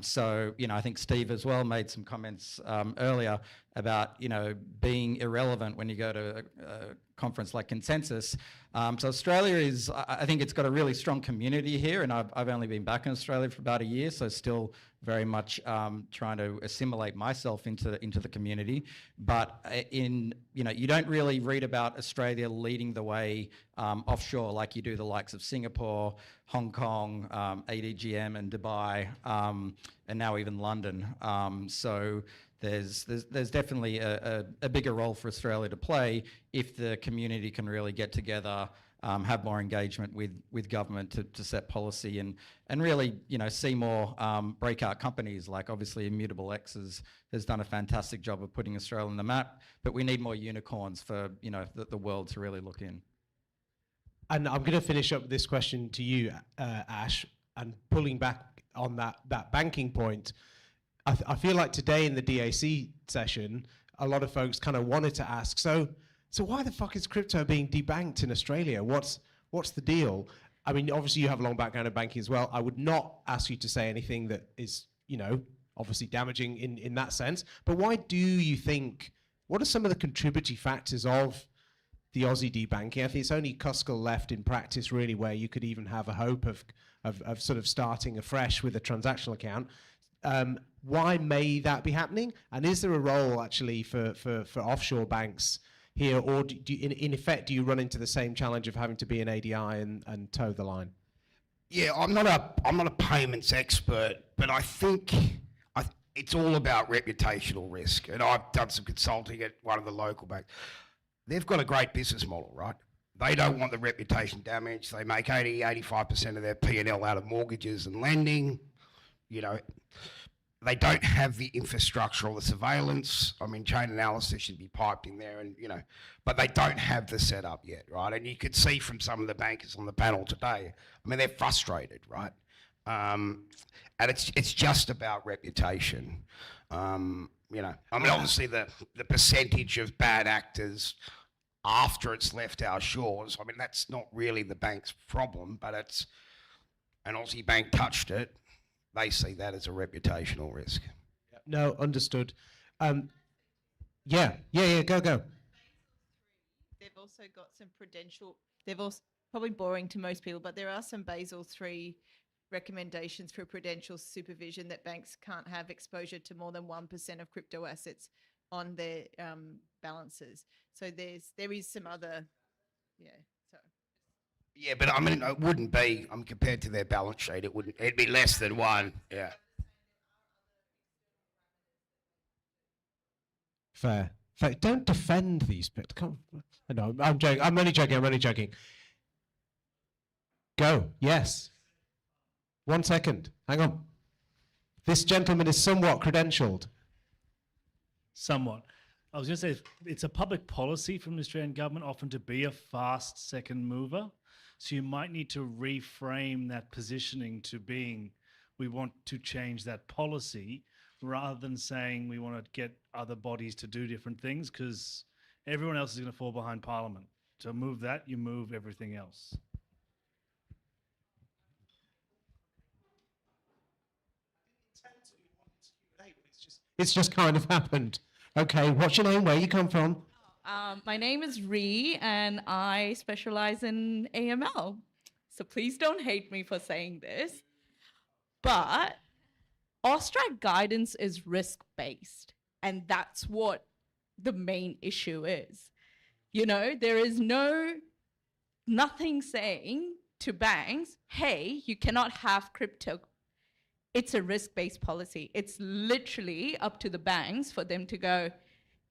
So, you know, I think Steve as well made some comments earlier about, you know, being irrelevant when you go to a conference like Consensus. So Australia is, I think it's got a really strong community here, and I've only been back in Australia for about a year, so still very much trying to assimilate myself into the community. But you know, you don't really read about Australia leading the way offshore like you do the likes of Singapore, Hong Kong, ADGM and Dubai, and now even London. So there's definitely a bigger role for Australia to play if the community can really get together, have more engagement with government to set policy and really, you know, see more breakout companies. Like obviously Immutable X has done a fantastic job of putting Australia on the map, but we need more unicorns for, you know, the world to really look in.
And I'm going to finish up with this question to you, Ash. and pulling back on that banking point, I feel like today in the DAC session, a lot of folks kind of wanted to ask, so why the fuck is crypto being debanked in Australia? What's the deal? I mean, obviously you have a long background in banking as well. I would not ask you to say anything that is, obviously damaging in that sense. But why do you think, what are some of the contributory factors of the Aussie debanking? I think it's only Cuscal left in practice really where you could even have a hope of sort of starting afresh with a transactional account. Why may that be happening? And is there a role actually for offshore banks here, or in effect, do you run into the same challenge of having to be an ADI and toe the line?
Yeah, I'm not a payments expert, but I think it's all about reputational risk. And I've done some consulting at one of the local banks. They've got a great business model, right? They don't want the reputation damage. They make 85% of their P&L out of mortgages and lending. They don't have the infrastructure or the surveillance. I mean, Chainalysis should be piped in there, and but they don't have the setup yet, right? And you could see from some of the bankers on the panel today. I mean, they're frustrated, right? And it's just about reputation. I mean, obviously the percentage of bad actors after it's left our shores. I mean, that's not really the bank's problem, but it's an Aussie bank touched it. They see that as a reputational risk.
No, understood. Go.
They've also got some prudential, they've also, probably boring to most people, but there are some Basel III recommendations for prudential supervision that banks can't have exposure to more than 1% of crypto assets on their balances. So there is some other,
Yeah, but I mean, it wouldn't be, compared to their balance sheet, it'd be less than 1, yeah.
Fair. Don't defend these bits. No, I'm joking. I'm only joking. Go. Yes. 1 second. Hang on. This gentleman is somewhat credentialed.
Somewhat. I was going to say, it's a public policy from the Australian government often to be a fast second mover. So you might need to reframe that positioning to being, we want to change that policy, rather than saying we want to get other bodies to do different things, because everyone else is going to fall behind Parliament. To move that, you move everything else.
It's just kind of happened. Okay, what's your name? Where you come from?
My name is Ree, and I specialize in AML. So please don't hate me for saying this. But Austrac guidance is risk-based, and that's what the main issue is. There is nothing saying to banks, hey, you cannot have crypto. It's a risk-based policy. It's literally up to the banks for them to go,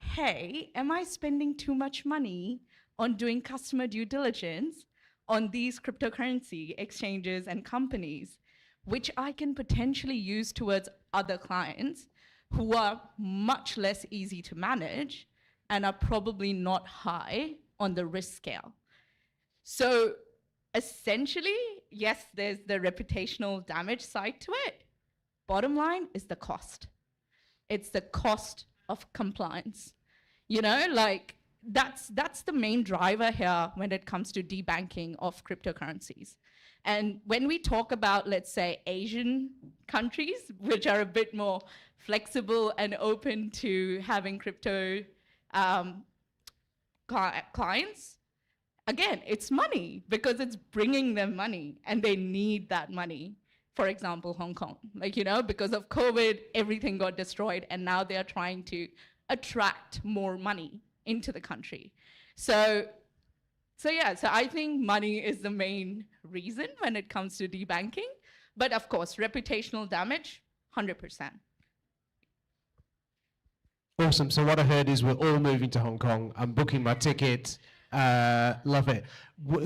hey, am I spending too much money on doing customer due diligence on these cryptocurrency exchanges and companies, which I can potentially use towards other clients who are much less easy to manage and are probably not high on the risk scale. So essentially, yes, there's the reputational damage side to it. Bottom line is the cost. It's the cost of compliance. That's the main driver here when it comes to debanking of cryptocurrencies. And when we talk about, let's say, Asian countries, which are a bit more flexible and open to having crypto clients, again, it's money, because it's bringing them money and they need that money. For example, Hong Kong, because of COVID, everything got destroyed, and now they're trying to attract more money into the country. So I think money is the main reason when it comes to debanking. But of course, reputational damage, 100%.
Awesome. So what I heard is we're all moving to Hong Kong. I'm booking my ticket. Love it.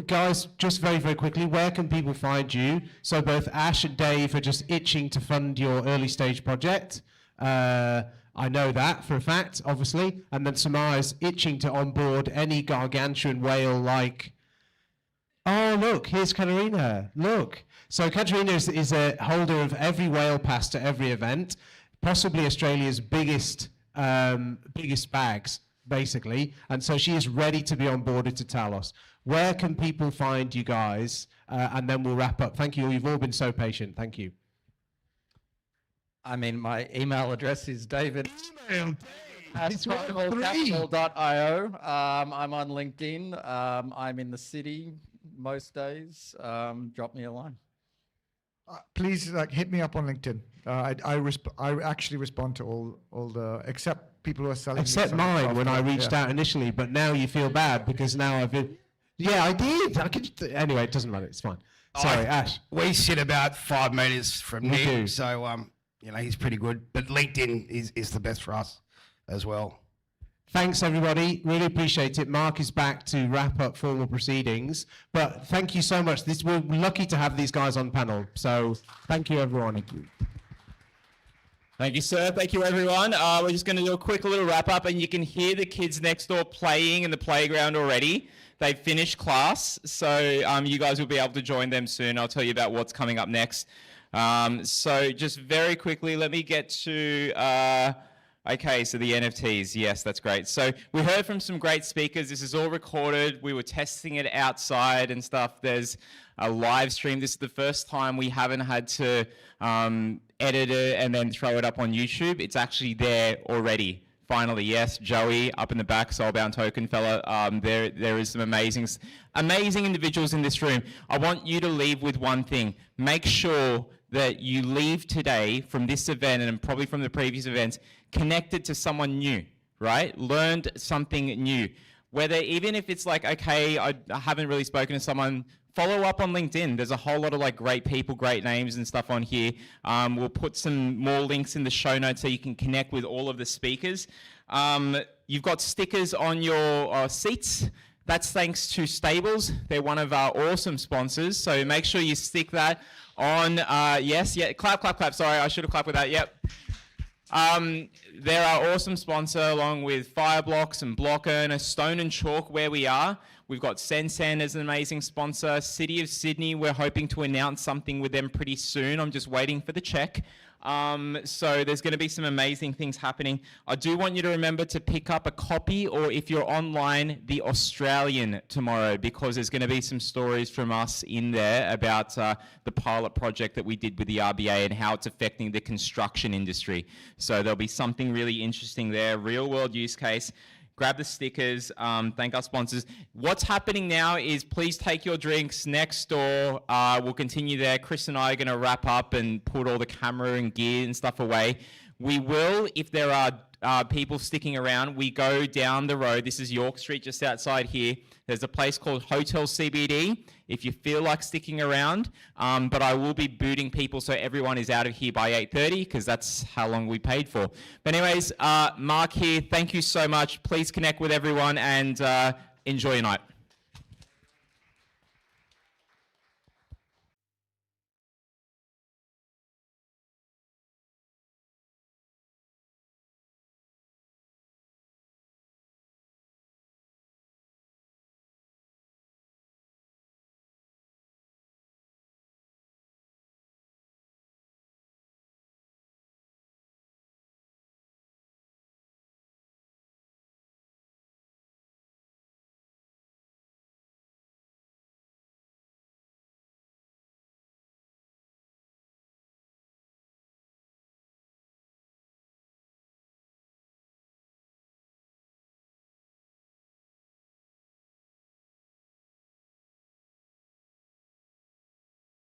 Guys, just very, very quickly, where can people find you? So both Ash and Dave are just itching to fund your early stage project. I know that for a fact, obviously. And then Samar is itching to onboard any gargantuan whale like Oh, look, here's Katerina. Look. So Katerina is a holder of every whale pass to every event, possibly Australia's biggest bags, basically. And so she is ready to be onboarded to Talos. Where can people find you guys? And then we'll wrap up. Thank you. You've all been so patient. Thank you.
I mean, my email address is david at
It's one of three.
primalcapital.io. I'm on LinkedIn. I'm in the city most days. Drop me a line.
Please hit me up on LinkedIn. I actually respond to all the, except people who are selling.
Except mine when I reached out initially, but now you feel bad because now I've been. Yeah, I did. Anyway, it doesn't matter. It's fine. Sorry, Ash.
We sit about 5 meters from
We do.
Nick, so he's pretty good. But LinkedIn is the best for us as well.
Thanks, everybody. Really appreciate it. Mark is back to wrap up formal proceedings. But thank you so much. We're lucky to have these guys on panel. So thank you, everyone. Thank you.
Thank you, sir. Thank you, everyone. We're just going to do a quick little wrap up, and you can hear the kids next door playing in the playground already. They've finished class, so you guys will be able to join them soon. I'll tell you about what's coming up next. So just very quickly, let me get to... okay, so the NFTs. Yes, that's great. So we heard from some great speakers. This is all recorded. We were testing it outside and stuff. There's a live stream. This is the first time we haven't had to edit it and then throw it up on YouTube. It's actually there already. Finally, yes, Joey up in the back, Soulbound Token fella. There is some amazing individuals in this room. I want you to leave with one thing. Make sure that you leave today from this event and probably from the previous events connected to someone new, right? Learned something new. Whether even if it's like, okay, I haven't really spoken to someone, follow up on LinkedIn. There's a whole lot of great people, great names and stuff on here. We'll put some more links in the show notes so you can connect with all of the speakers. You've got stickers on your seats. That's thanks to Stables. They're one of our awesome sponsors. So make sure you stick that on. Yes, yeah, clap, clap, clap. Sorry, I should have clapped with that. Yep. They're our awesome sponsor, along with Fireblocks and Block Earner, Stone and Chalk, where we are. We've got Sensen as an amazing sponsor. City of Sydney, we're hoping to announce something with them pretty soon. I'm just waiting for the check. So there's going to be some amazing things happening. I do want you to remember to pick up a copy, or if you're online, the Australian tomorrow, because there's going to be some stories from us in there about the pilot project that we did with the RBA and how it's affecting the construction industry. So there'll be something really interesting there, real world use case. Grab the stickers, thank our sponsors. What's happening now is please take your drinks next door. We'll continue there. Chris and I are going to wrap up and put all the camera and gear and stuff away. We will, if there are people sticking around, we go down the road. This is York Street, just outside here. There's a place called Hotel CBD, if you feel like sticking around. But I will be booting people so everyone is out of here by 8:30, because that's how long we paid for. But anyways, Mark here, thank you so much. Please connect with everyone and enjoy your night.